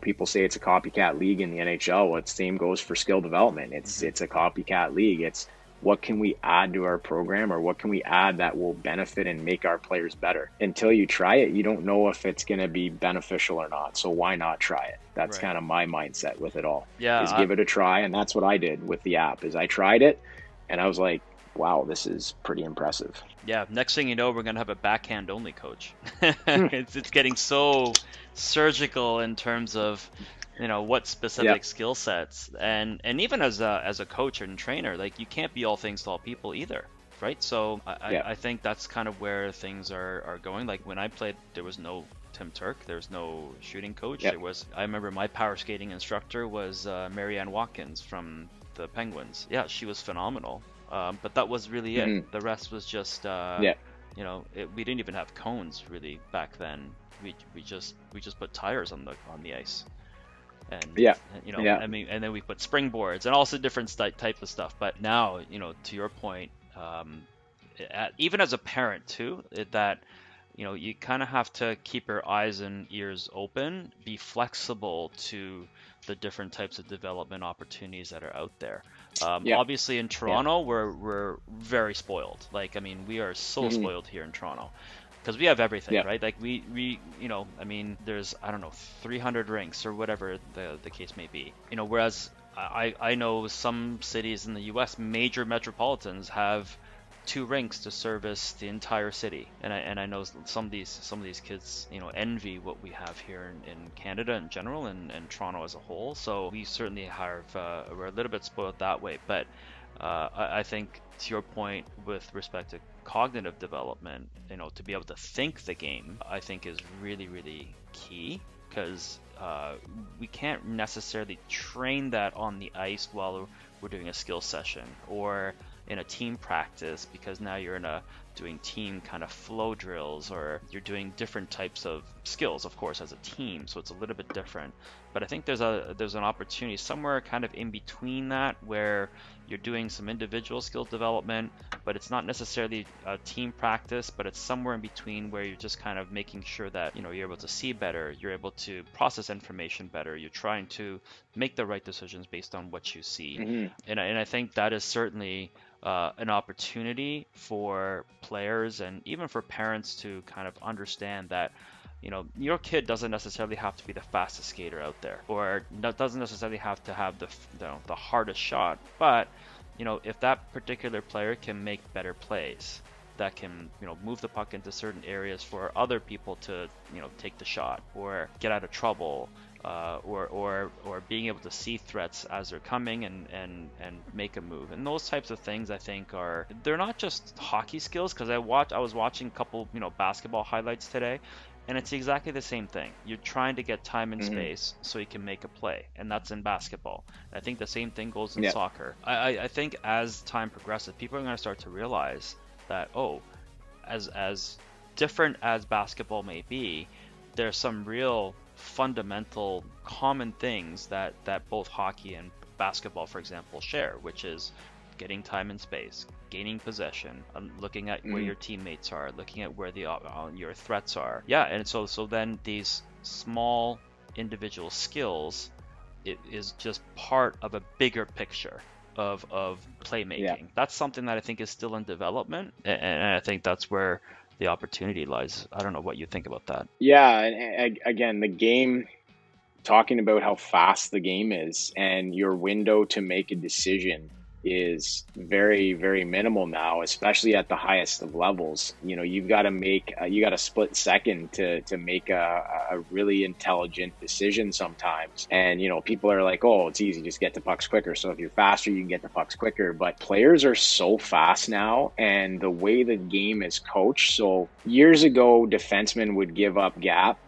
People say it's a copycat league in the NHL. Well, the same goes for skill development. It's a copycat league. It's what can we add to our program, or what can we add that will benefit and make our players better? Until you try it, you don't know if it's going to be beneficial or not. So why not try it? That's kind of my mindset with it all. Yeah, is give it a try, and that's what I did with the app. Is I tried it, and I was like, wow, this is pretty impressive. Yeah, next thing you know, we're gonna have a backhand only coach. It's getting so surgical in terms of what specific skill sets, and even as a coach and trainer, like you can't be all things to all people either, right? So I think that's kind of where things are going. Like when I played, there was no Tim Turk, there's no shooting coach. I remember my power skating instructor was Marianne Watkins from the Penguins. Yeah, she was phenomenal. But that was really it. The rest was just, we didn't even have cones really back then. We just put tires on the ice, and I mean, and then we put springboards and also different type of stuff. But now, to your point, even as a parent too, that you kind of have to keep your eyes and ears open, be flexible to the different types of development opportunities that are out there. Obviously in Toronto, we're very spoiled. Like, I mean, we are so spoiled here in Toronto because we have everything, right? Like we I mean, there's, I don't know, 300 rinks or whatever the case may be. Whereas I know some cities in the US, major metropolitans, have 2 rinks to service the entire city, and I know some of these kids envy what we have here in Canada in general, and Toronto as a whole. So we certainly we're a little bit spoiled that way. But I think to your point with respect to cognitive development, to be able to think the game, I think is really, really key, because we can't necessarily train that on the ice while we're doing a skill session or in a team practice, because now you're doing team kind of flow drills, or you're doing different types of skills, of course, as a team. So it's a little bit different. But I think there's an opportunity somewhere kind of in between that, where you're doing some individual skill development, but it's not necessarily a team practice, but it's somewhere in between where you're just kind of making sure that you're able to see better, you're able to process information better, you're trying to make the right decisions based on what you see. And I think that is certainly an opportunity for players and even for parents to kind of understand that your kid doesn't necessarily have to be the fastest skater out there, or doesn't necessarily have to have the hardest shot. But if that particular player can make better plays, that can move the puck into certain areas for other people to take the shot or get out of trouble, or being able to see threats as they're coming and make a move, and those types of things, I think they're not just hockey skills. Because I was watching a couple basketball highlights today, and it's exactly the same thing. You're trying to get time and space so you can make a play, and that's in basketball. I think the same thing goes in soccer. I think as time progresses, people are going to start to realize that, as different as basketball may be, there's some real fundamental common things that both hockey and basketball, for example, share, which is getting time and space, gaining possession, looking at where your teammates are, looking at where your threats are. Yeah, and so then these small individual skills, it is just part of a bigger picture of playmaking. That's something that I think is still in development, and I think that's where the opportunity lies. I don't know what you think about that. Yeah, and again, the game, talking about how fast the game is, and your window to make a decision is very, very minimal now, especially at the highest of levels. You've got to split second to make a really intelligent decision sometimes. And people are like, oh, it's easy, just get the pucks quicker. So if you're faster, you can get the pucks quicker. But players are so fast now, and the way the game is coached. So years ago, defensemen would give up gap,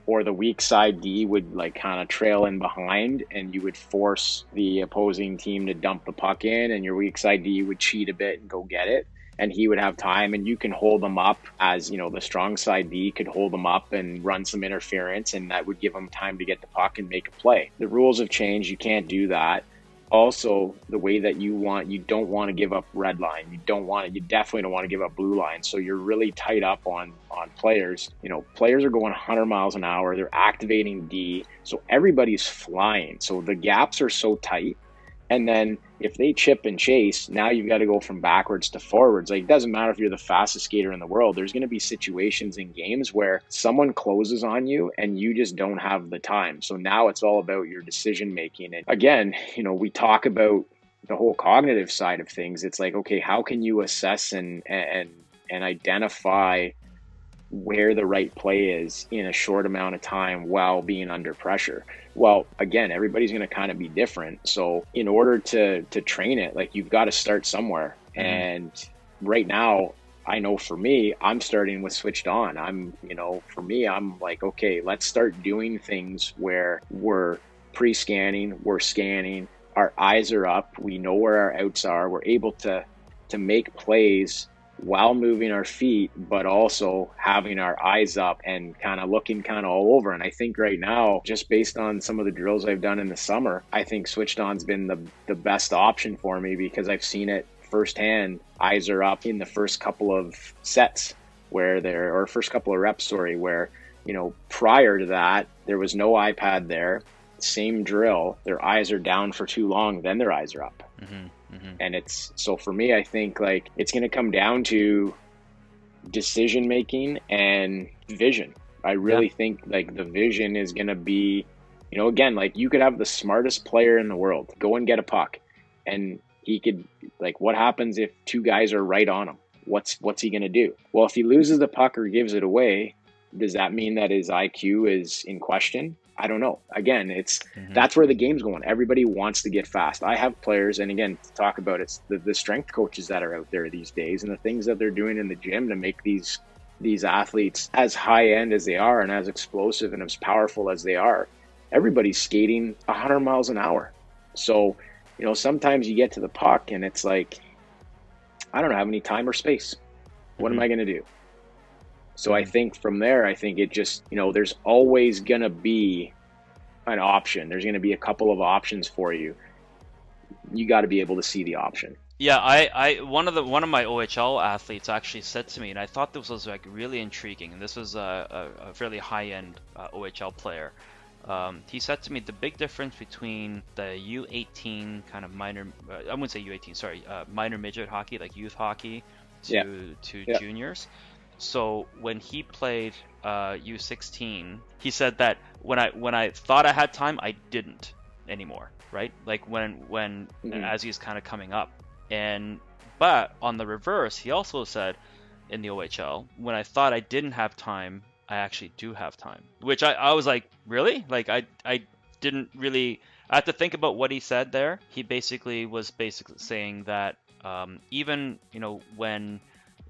or the weak side D would kind of trail in behind, and you would force the opposing team to dump the puck in, and your weak side D would cheat a bit and go get it. and he would have time, and you can hold him up as, the strong side D could hold him up and run some interference, and that would give him time to get the puck and make a play. The rules have changed. You can't do that. Also, the way that you don't want to give up red line. You definitely don't want to give up blue line. So you're really tight up on players. Players are going 100 miles an hour. They're activating D. So everybody's flying. So the gaps are so tight. And then if they chip and chase, now you've got to go from backwards to forwards. Like, it doesn't matter if you're the fastest skater in the world. There's going to be situations in games where someone closes on you and you just don't have the time. So now it's all about your decision making. And again, we talk about the whole cognitive side of things. It's like, okay, how can you assess and identify where the right play is in a short amount of time while being under pressure? Well, again, everybody's going to kind of be different. So in order to train it, like, you've got to start somewhere. Mm-hmm. And right now, I know for me, I'm starting with switched on. I'm like, okay, let's start doing things where we're pre-scanning, we're scanning, our eyes are up, we know where our outs are, we're able to make plays while moving our feet, but also having our eyes up and kind of looking kind of all over. And I think right now, just based on some of the drills I've done in the summer, I think switched on's been the best option for me, because I've seen it firsthand. Eyes are up in the first couple of sets first couple of reps, where, prior to that, there was no iPad there, same drill, their eyes are down for too long, then their eyes are up. Mm-hmm. Mm-hmm. And so for me, I think like it's going to come down to decision making and vision. I really think like the vision is going to be, again, like you could have the smartest player in the world go and get a puck, and he could, like, what happens if two guys are right on him? What's he going to do? Well, if he loses the puck or gives it away, does that mean that his IQ is in question? I don't know. Again, that's where the game's going. Everybody wants to get fast. I have players, and again, to talk about it's the strength coaches that are out there these days, and the things that they're doing in the gym to make these athletes as high end as they are, and as explosive and as powerful as they are. Everybody's skating 100 miles an hour. So, sometimes you get to the puck and it's like, I don't have any time or space. What am I going to do? So I think from there, it just, there's always going to be an option. There's going to be a couple of options for you. You got to be able to see the option. Yeah, one of my OHL athletes actually said to me, and I thought this was like really intriguing, and this was a fairly high-end OHL player. He said to me the big difference between the U18 kind of minor, I wouldn't say U18, sorry, minor midget hockey, like youth hockey to juniors. So when he played U16, he said that when I thought I had time, I didn't anymore, right? Like when as he's kind of coming up. But on the reverse, he also said in the OHL, when I thought I didn't have time, I actually do have time. Which I was like, really? Like I didn't really, I had to think about what he said there. He was saying that even,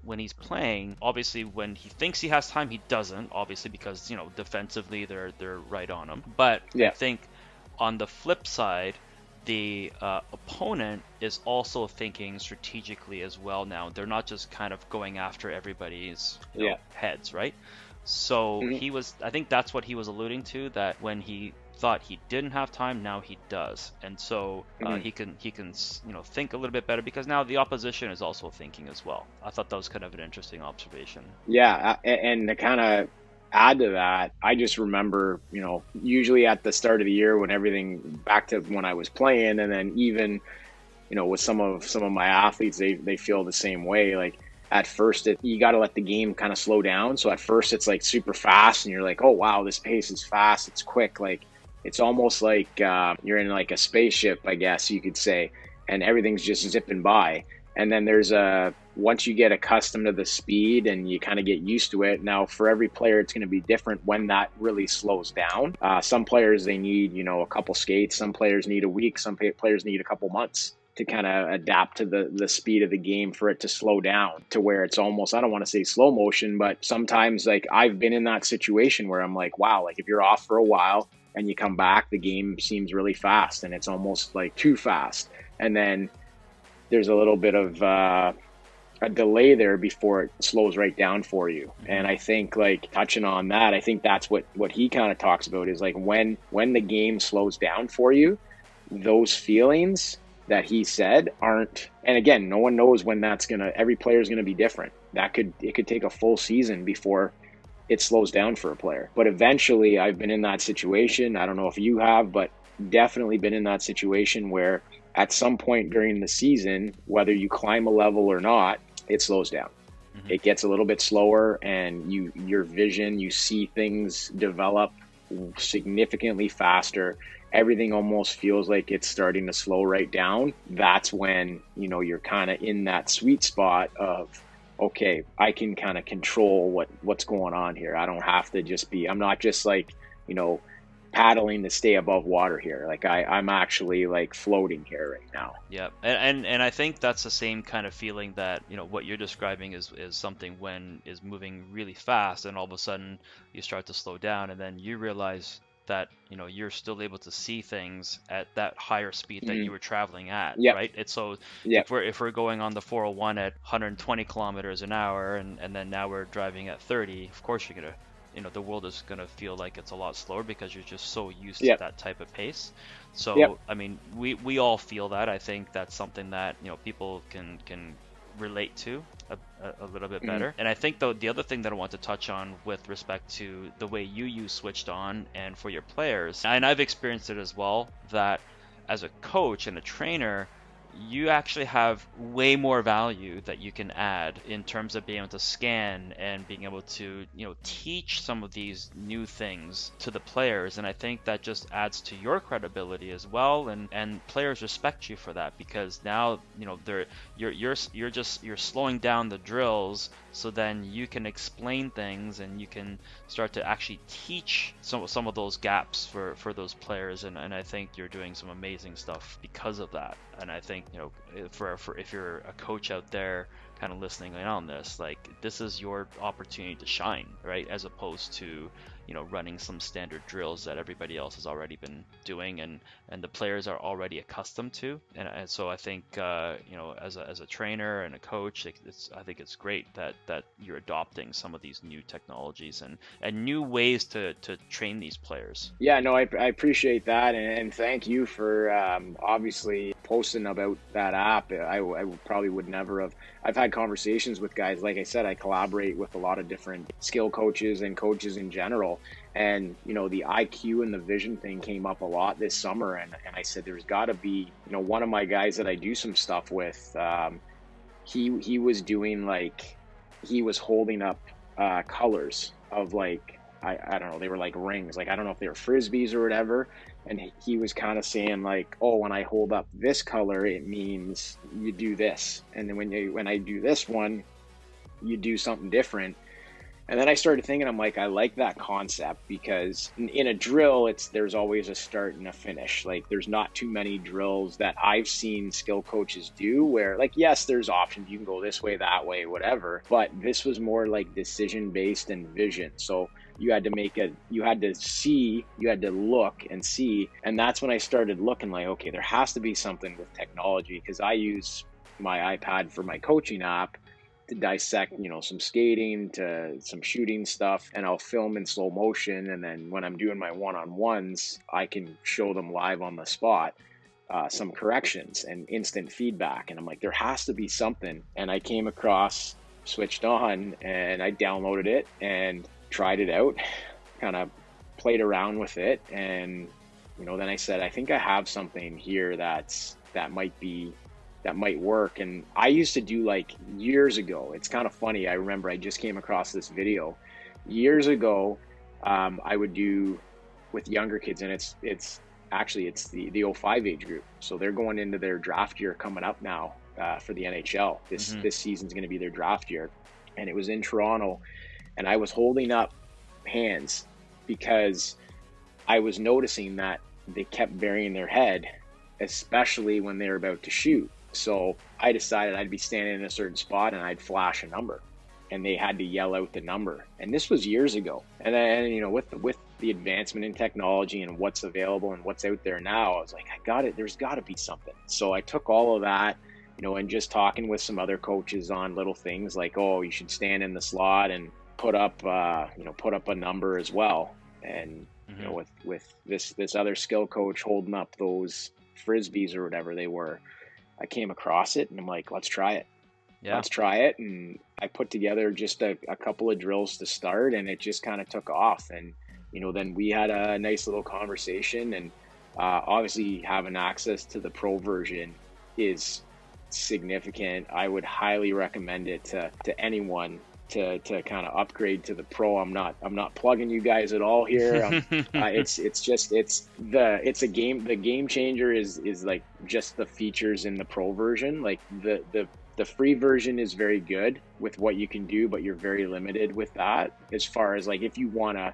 when he's playing, obviously when he thinks he has time, he doesn't, obviously, because defensively they're right on him. But I think on the flip side, the opponent is also thinking strategically as well now. They're not just kind of going after everybody's heads, right? So I think that's what he was alluding to, that when he thought he didn't have time, now he does, and so he can think a little bit better, because now the opposition is also thinking as well. I thought that was kind of an interesting observation. Yeah, and to kind of add to that, I just remember, usually at the start of the year when everything back to when I was playing, and then even, with some of my athletes, they feel the same way. Like at first, you got to let the game kind of slow down. So at first it's like super fast, and you're like, oh wow, this pace is fast, it's quick, like. It's almost like you're in like a spaceship, I guess you could say, and everything's just zipping by. And then once you get accustomed to the speed and you kind of get used to it, now for every player, it's going to be different when that really slows down. Some players, they need, a couple skates. Some players need a week. Some players need a couple months to kind of adapt to the speed of the game for it to slow down to where it's almost, I don't want to say slow motion, but sometimes like I've been in that situation where I'm like, wow, like if you're off for a while, and you come back, the game seems really fast, and it's almost like too fast. And then there's a little bit of a delay there before it slows right down for you. And I think, like, touching on that, I think that's what he kind of talks about is like when the game slows down for you, those feelings that he said aren't, and again, no one knows when that's gonna, every player is gonna be different. It could take a full season before it slows down for a player. But eventually, I've been in that situation. I don't know if you have, but definitely been in that situation where at some point during the season, whether you climb a level or not, it slows down. It gets a little bit slower, and your vision, you see things develop significantly faster. Everything almost feels like it's starting to slow right down. That's when, you're kind of in that sweet spot of, okay, I can kind of control what's going on here. I don't have to just be, I'm not just like, paddling to stay above water here. Like I'm actually like floating here right now. Yeah. And I think that's the same kind of feeling that, what you're describing is something when is moving really fast, and all of a sudden you start to slow down, and then you realize that you're still able to see things at that higher speed that you were traveling at. Yep. Right. It's so Yep. if we're going on the 401 at 120 kilometers an hour, and then now we're driving at 30, of course you're gonna the world is gonna feel like it's a lot slower because you're just so used to that type of pace. So I mean, we all feel that. I think that's something that people can relate to a little bit better. And I think though the other thing that I want to touch on with respect to the way you use Switched On and for your players, and I've experienced it as well, that as a coach and a trainer, you actually have way more value that you can add in terms of being able to scan and being able to teach some of these new things to the players. And I think that just adds to your credibility as well, and players respect you for that, because now you're slowing down the drills, so then you can explain things and you can start to actually teach some of those gaps for those players. And I think you're doing some amazing stuff because of that. And I think for if you're a coach out there kind of listening in on this, like, this is your opportunity to shine, right? As opposed to running some standard drills that everybody else has already been doing, and the players are already accustomed to. And so I think as a trainer and a coach, I think it's great that you're adopting some of these new technologies and new ways to train these players. Yeah, no, I appreciate that, and thank you for obviously posting about that app. I probably would never have. I've had conversations with guys. Like I said, I collaborate with a lot of different skill coaches and coaches in general. And, the IQ and the vision thing came up a lot this summer. And I said, there's got to be, one of my guys that I do some stuff with, he was doing he was holding up colors of I don't know, they were like rings. I don't know if they were Frisbees or whatever. And he was kind of saying oh, when I hold up this color, it means you do this. And then when I do this one, you do something different. And then I started thinking, I'm like, I like that concept, because in a drill, there's always a start and a finish. There's not too many drills that I've seen skill coaches do where, yes, there's options. You can go this way, that way, whatever. But this was more decision-based and vision. So you had to you had to look and see. And that's when I started looking okay, there has to be something with technology, because I use my iPad for my coaching app to dissect, some skating to some shooting stuff, and I'll film in slow motion. And then when I'm doing my one-on-ones, I can show them live on the spot, some corrections and instant feedback. And I'm like, there has to be something. And I came across Switched On, and I downloaded it and tried it out, kind of played around with it. And, then I said, I think I have something here that might work. And I used to do years ago. It's kind of funny. I remember I just came across this video years ago. I would do with younger kids, and it's the 05 age group. So they're going into their draft year coming up now for the NHL. This season's going to be their draft year. And it was in Toronto, and I was holding up hands because I was noticing that they kept burying their head, especially when they were about to shoot. So I decided I'd be standing in a certain spot and I'd flash a number, and they had to yell out the number. And this was years ago. And then, with the advancement in technology and what's available and what's out there now, I was like, I got it. There's got to be something. So I took all of that and just talking with some other coaches on little things like, oh, you should stand in the slot and put up a number as well. And with this other skill coach holding up those frisbees or whatever they were, I came across it and I'm like, let's try it. Yeah. Let's try it. And I put together just a couple of drills to start, and it just kind of took off. And, then we had a nice little conversation, and obviously having access to the pro version is significant. I would highly recommend it to anyone to kind of upgrade to the pro. I'm not plugging you guys at all here. It's a game. The game changer is like just the features in the pro version. Like the free version is very good with what you can do, but you're very limited with that. As far as like, if you want to,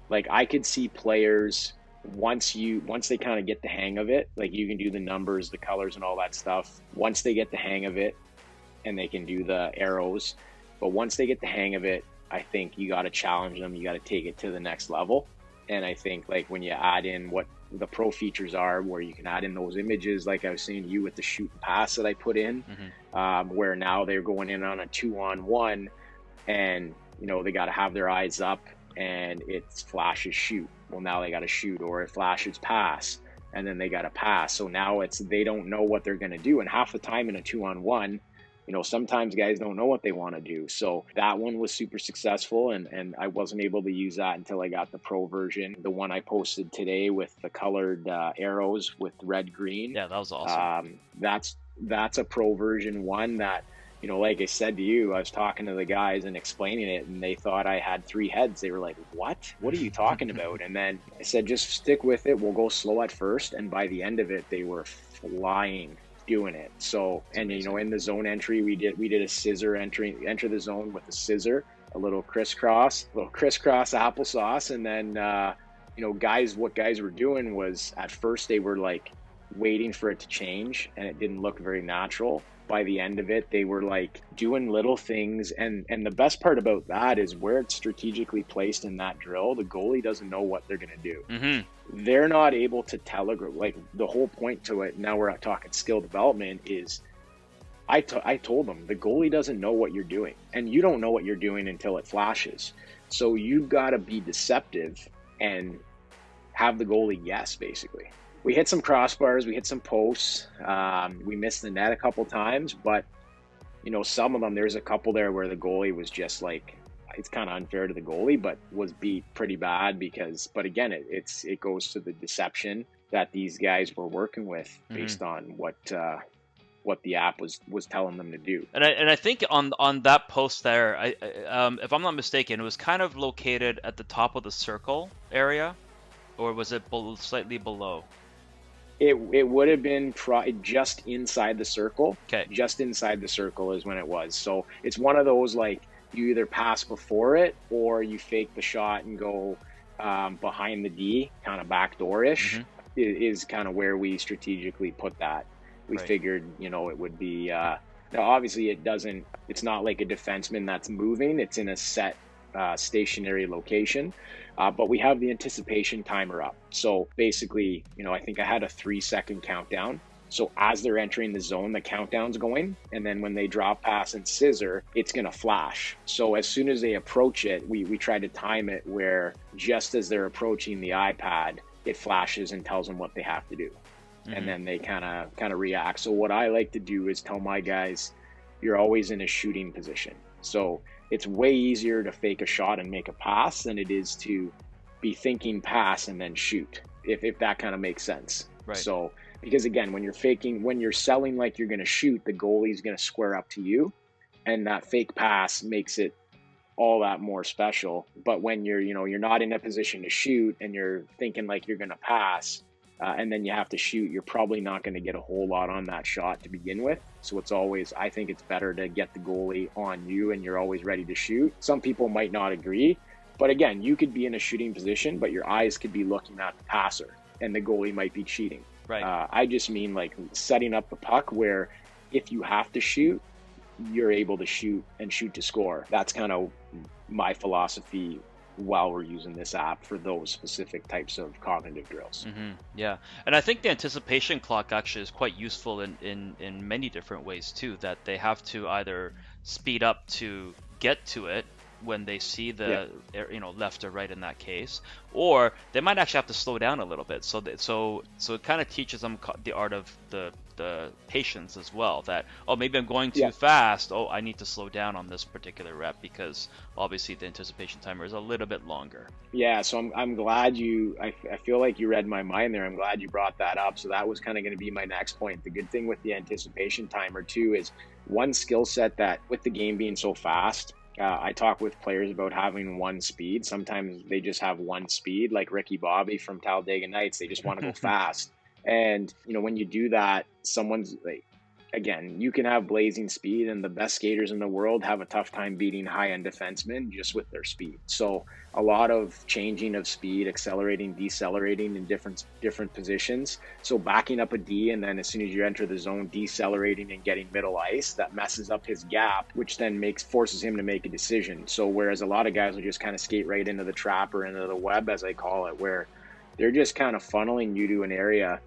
like, I could see players once they kind of get the hang of it, like you can do the numbers, the colors and all that stuff. Once they get the hang of it and they can do the arrows, but once they get the hang of it, I think you got to challenge them. You got to take it to the next level. And I think like when you add in what the pro features are, where you can add in those images, like I was saying to you with the shoot and pass that I put in, where now they're going in on a 2-on-1 and, they got to have their eyes up and it flashes shoot. Well, now they got to shoot, or it flashes pass and then they got to pass. So now they don't know what they're going to do. And half the time in a 2-on-1, sometimes guys don't know what they want to do. So that one was super successful, and I wasn't able to use that until I got the pro version. The one I posted today with the colored arrows with red, green. Yeah, that was awesome. That's a pro version one that, like I said to you, I was talking to the guys and explaining it, and they thought I had 3 heads. They were like, what are you talking about? And then I said, just stick with it. We'll go slow at first. And by the end of it, they were flying doing it. So, and in the zone entry, we did a scissor enter the zone with a scissor, a little crisscross applesauce. And then, what guys were doing was, at first they were like waiting for it to change and it didn't look very natural. By the end of it, they were like doing little things. And the best part about that is where it's strategically placed in that drill, the goalie doesn't know what they're going to do. Mm-hmm. They're not able to telegraph. Like, the whole point to it, now we're talking skill development, is I told them the goalie doesn't know what you're doing, and you don't know what you're doing until it flashes. So you've got to be deceptive and have the goalie guess, basically. We hit some crossbars, we hit some posts, we missed the net a couple times, but some of them, there's a couple there where the goalie was just like, it's kind of unfair to the goalie, but was beat pretty bad but again, it goes to the deception that these guys were working with based on what the app was telling them to do. And I think on that post there, if I'm not mistaken, it was kind of located at the top of the circle area, or was it slightly below? It would have been just inside the circle. Okay. Just inside the circle is when it was. So it's one of those, like, you either pass before it or you fake the shot and go behind the D, kind of backdoor-ish, is kind of where we strategically put that. We figured, it would be, now obviously it's not like a defenseman that's moving. It's in a set stationary location. But we have the anticipation timer up. So basically, I think I had a 3-second countdown. So as they're entering the zone, the countdown's going. And then when they drop pass and scissor, it's going to flash. So as soon as they approach it, we try to time it where just as they're approaching the iPad, it flashes and tells them what they have to do. And then they kind of react. So what I like to do is tell my guys, you're always in a shooting position. So it's way easier to fake a shot and make a pass than it is to be thinking pass and then shoot, if that kind of makes sense. Right. So, because again, when you're selling like you're going to shoot, the goalie's going to square up to you, and that fake pass makes it all that more special. But when you're not in a position to shoot and you're thinking like you're going to pass, and then you have to shoot, you're probably not going to get a whole lot on that shot to begin with. So I think it's better to get the goalie on you and you're always ready to shoot. Some people might not agree, but again, you could be in a shooting position, but your eyes could be looking at the passer and the goalie might be cheating. Right. I just mean like setting up the puck where if you have to shoot, you're able to shoot and shoot to score. That's kind of my philosophy while we're using this app for those specific types of cognitive drills. Yeah, and I think the anticipation clock actually is quite useful in many different ways too, that they have to either speed up to get to it when they see the left or right in that case, or they might actually have to slow down a little bit. So it kind of teaches them the art of the patience as well, that maybe I'm going too fast, I need to slow down on this particular rep because obviously the anticipation timer is a little bit longer. Yeah, so I'm glad I feel like you read my mind there. I'm glad you brought that up. So that was kind of going to be my next point. The good thing with the anticipation timer too is one skill set that, with the game being so fast, I talk with players about having one speed. Sometimes they just have one speed, like Ricky Bobby from Talladega Nights. They just want to go fast. And, when you do that, someone's like, again, you can have blazing speed, and the best skaters in the world have a tough time beating high-end defensemen just with their speed. So a lot of changing of speed, accelerating, decelerating in different positions. So backing up a D, and then as soon as you enter the zone, decelerating and getting middle ice, that messes up his gap, which then forces him to make a decision. So whereas a lot of guys will just kind of skate right into the trap or into the web, as I call it, where they're just kind of funneling you to an area,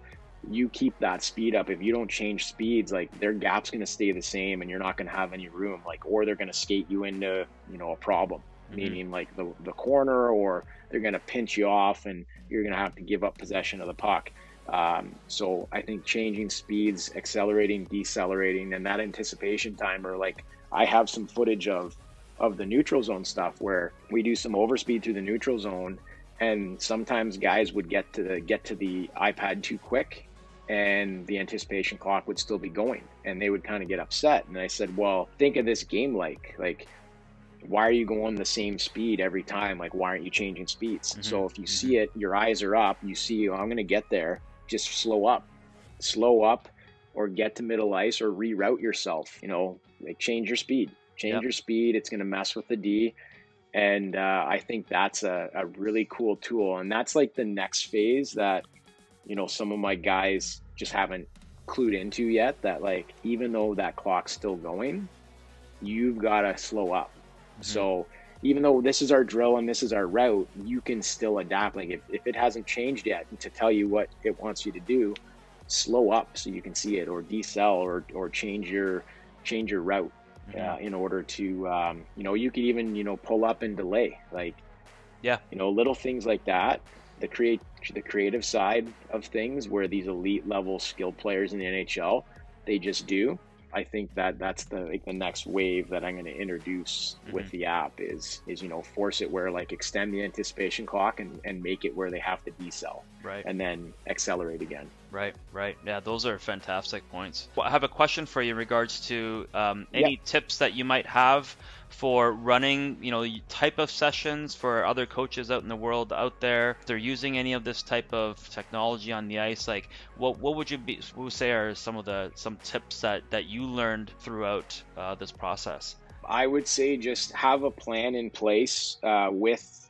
you keep that speed up. If you don't change speeds, like, their gap's going to stay the same and you're not going to have any room, or they're going to skate you into, a problem, meaning like the corner, or they're going to pinch you off and you're going to have to give up possession of the puck. So I think changing speeds, accelerating, decelerating, and that anticipation timer, like, I have some footage of the neutral zone stuff where we do some overspeed through the neutral zone, and sometimes guys would get to the iPad too quick, and the anticipation clock would still be going, and they would kind of get upset. And I said, well, think of this game like why are you going the same speed every time? Like, why aren't you changing speeds? So if you see it, your eyes are up, you see, I'm going to get there, just slow up, or get to middle ice, or reroute yourself, like, change your speed. Your speed. It's going to mess with the D. And I think that's a really cool tool. And that's like the next phase that, some of my guys just haven't clued into yet, that, like, even though that clock's still going, you've got to slow up. So even though this is our drill and this is our route, you can still adapt. Like, if it hasn't changed yet, to tell you what it wants you to do, slow up so you can see it, or decel, or change your route. In order to, you could even, pull up and delay, like, little things like that. The creative side of things, where these elite level skilled players in the NHL, they just do. I think that's the next wave that I'm going to introduce with the app is force it where, like, extend the anticipation clock and make it where they have to decel, right, and then accelerate again. Right. Yeah, those are fantastic points. Well, I have a question for you in regards to any tips that you might have for running, type of sessions for other coaches out in the world out there. If they're using any of this type of technology on the ice, like, what would you say are some tips that you learned throughout this process? I would say just have a plan in place with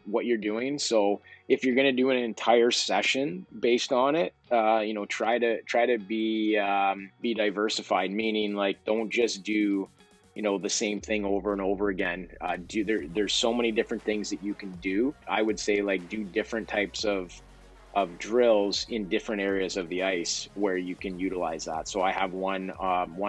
what you're doing. So if you're going to do an entire session based on it, try to be diversified, meaning, like, don't just do, the same thing over and over again. There's so many different things that you can do. I would say, like, do different types of drills in different areas of the ice where you can utilize that. So I have one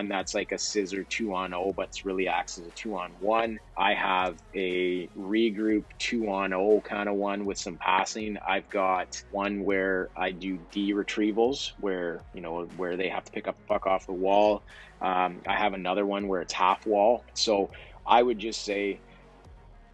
that's like a scissor 2-on-0, but it's really acts as a 2-on-1. I have a regroup 2-on-0 kind of one with some passing. I've got one where I do D retrievals, where they have to pick up the puck off the wall. I have another one where it's half wall. So I would just say,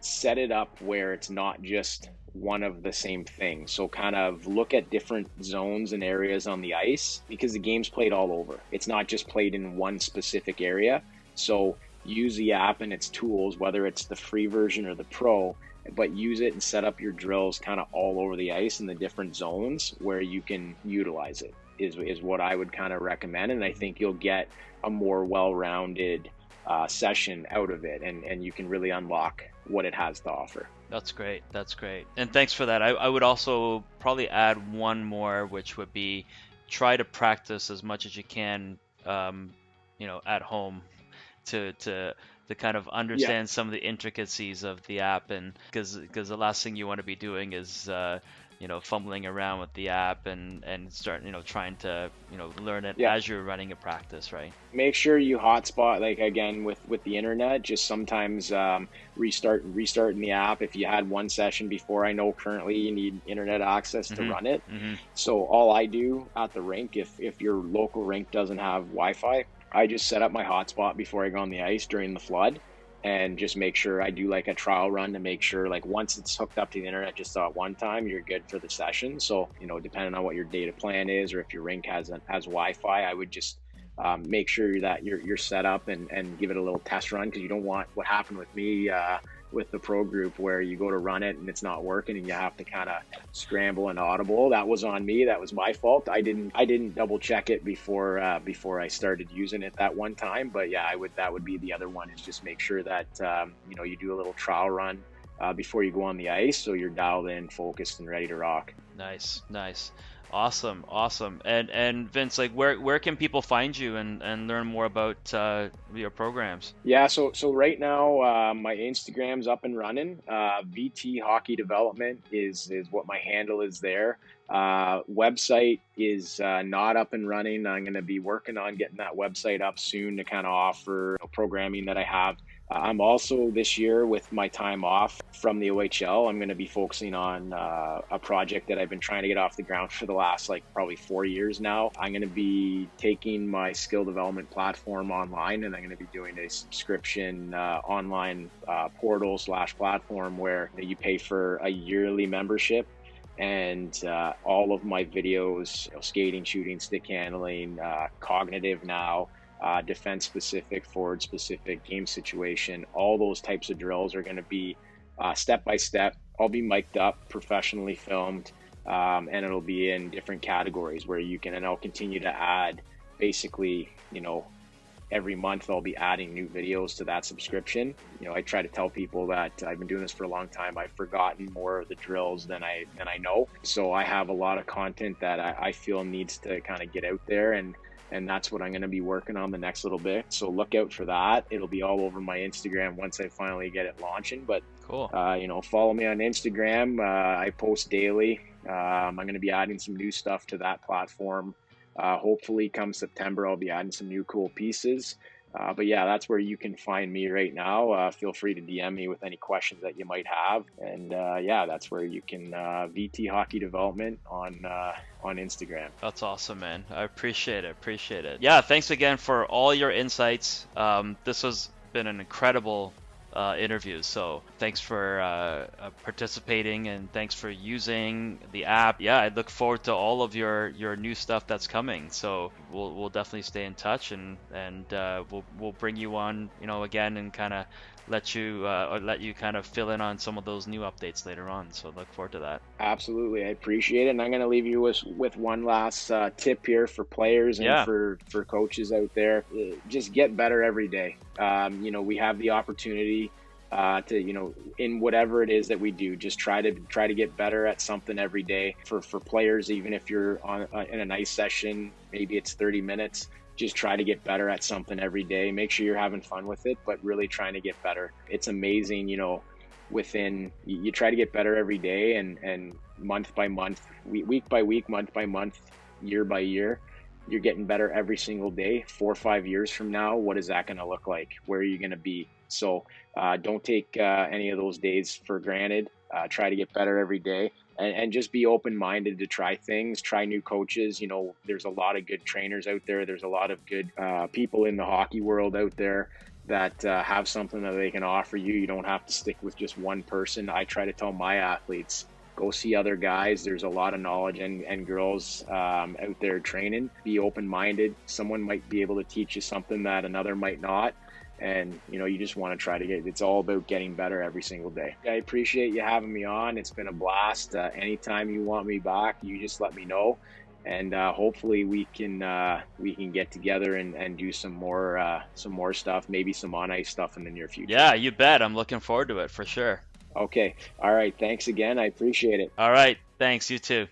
set it up where it's not just one of the same thing. So kind of look at different zones and areas on the ice, because the game's played all over. It's not just played in one specific area. So use the app and its tools, whether it's the free version or the pro, but use it and set up your drills kind of all over the ice in the different zones where you can utilize it, is what I would kind of recommend. And I think you'll get a more well-rounded session out of it, and you can really unlock what it has to offer. That's great. And thanks for that. I would also probably add one more, which would be try to practice as much as you can, at home. to kind of understand some of the intricacies of the app, and because the last thing you want to be doing is fumbling around with the app and start trying to learn it as you're running a practice, right? Make sure you hotspot, like again with the internet, just sometimes restarting the app. If you had one session before, I know currently you need internet access to run it. So all I do at the rink, if your local rink doesn't have Wi-Fi, I just set up my hotspot before I go on the ice during the flood, and just make sure I do like a trial run to make sure, like, once it's hooked up to the internet just at one time, you're good for the session. So depending on what your data plan is, or if your rink has Wi-Fi, I would just make sure that you're set up and give it a little test run, because you don't want what happened with me with the pro group, where you go to run it and it's not working and you have to kind of scramble and audible. That was on me. That was my fault. I didn't double check it before I started using it that one time. But yeah, that would be the other one, is just make sure that you do a little trial run before you go on the ice, so you're dialed in, focused, and ready to rock. Nice. Awesome. And Vince, like, where can people find you and learn more about your programs? Yeah, so right now my Instagram's up and running. VT Hockey Development is what my handle is there. Website is not up and running. I'm going to be working on getting that website up soon to kind of offer programming that I have. I'm also, this year, with my time off from the OHL, I'm going to be focusing on a project that I've been trying to get off the ground for the last probably 4 years now. I'm going to be taking my skill development platform online, and I'm going to be doing a subscription online portal / platform where you pay for a yearly membership. And all of my videos, skating, shooting, stick handling, cognitive now, defense specific, forward specific, game situation, all those types of drills are going to be step by step. I'll be mic'd up, professionally filmed, and it'll be in different categories where and I'll continue to add, basically, every month I'll be adding new videos to that subscription. I try to tell people that I've been doing this for a long time. I've forgotten more of the drills than I know. So I have a lot of content that I feel needs to kind of get out there, and that's what I'm going to be working on the next little bit. So look out for that. It'll be all over my Instagram once I finally get it launching. But cool. Follow me on Instagram. I post daily. I'm going to be adding some new stuff to that platform. Hopefully come September, I'll be adding some new cool pieces. But yeah, that's where you can find me right now. Feel free to DM me with any questions that you might have. And that's where you can VT Hockey Development on Instagram. That's awesome, man. I appreciate it. Yeah, thanks again for all your insights. This has been an incredible interview. So thanks for participating, and thanks for using the app. Yeah, I look forward to all of your new stuff that's coming. So we'll definitely stay in touch, and we'll bring you on, again, and kind of let you kind of fill in on some of those new updates later on. So look forward to that. Absolutely, I appreciate it. And I'm going to leave you with one last tip here for players and for coaches out there. Just get better every day. We have the opportunity to, in whatever it is that we do, just try to get better at something every day. For players, even if you're in a nice session, maybe it's 30 minutes, just try to get better at something every day. Make sure you're having fun with it, but really trying to get better. It's amazing, you try to get better every day, and month by month, week by week, month by month, year by year, you're getting better every single day. 4 or 5 years from now, what is that going to look like? Where are you going to be? So don't take any of those days for granted. Try to get better every day, and just be open-minded to try things, try new coaches. There's a lot of good trainers out there. There's a lot of good people in the hockey world out there that have something that they can offer you. You don't have to stick with just one person. I try to tell my athletes, go see other guys. There's a lot of knowledge and girls out there training. Be open-minded. Someone might be able to teach you something that another might not. And, you just want to try to it's all about getting better every single day. I appreciate you having me on. It's been a blast. Anytime you want me back, you just let me know. And hopefully we can get together and do some more stuff, maybe some on-ice stuff in the near future. Yeah, you bet. I'm looking forward to it for sure. Okay. All right. Thanks again. I appreciate it. All right. Thanks. You too.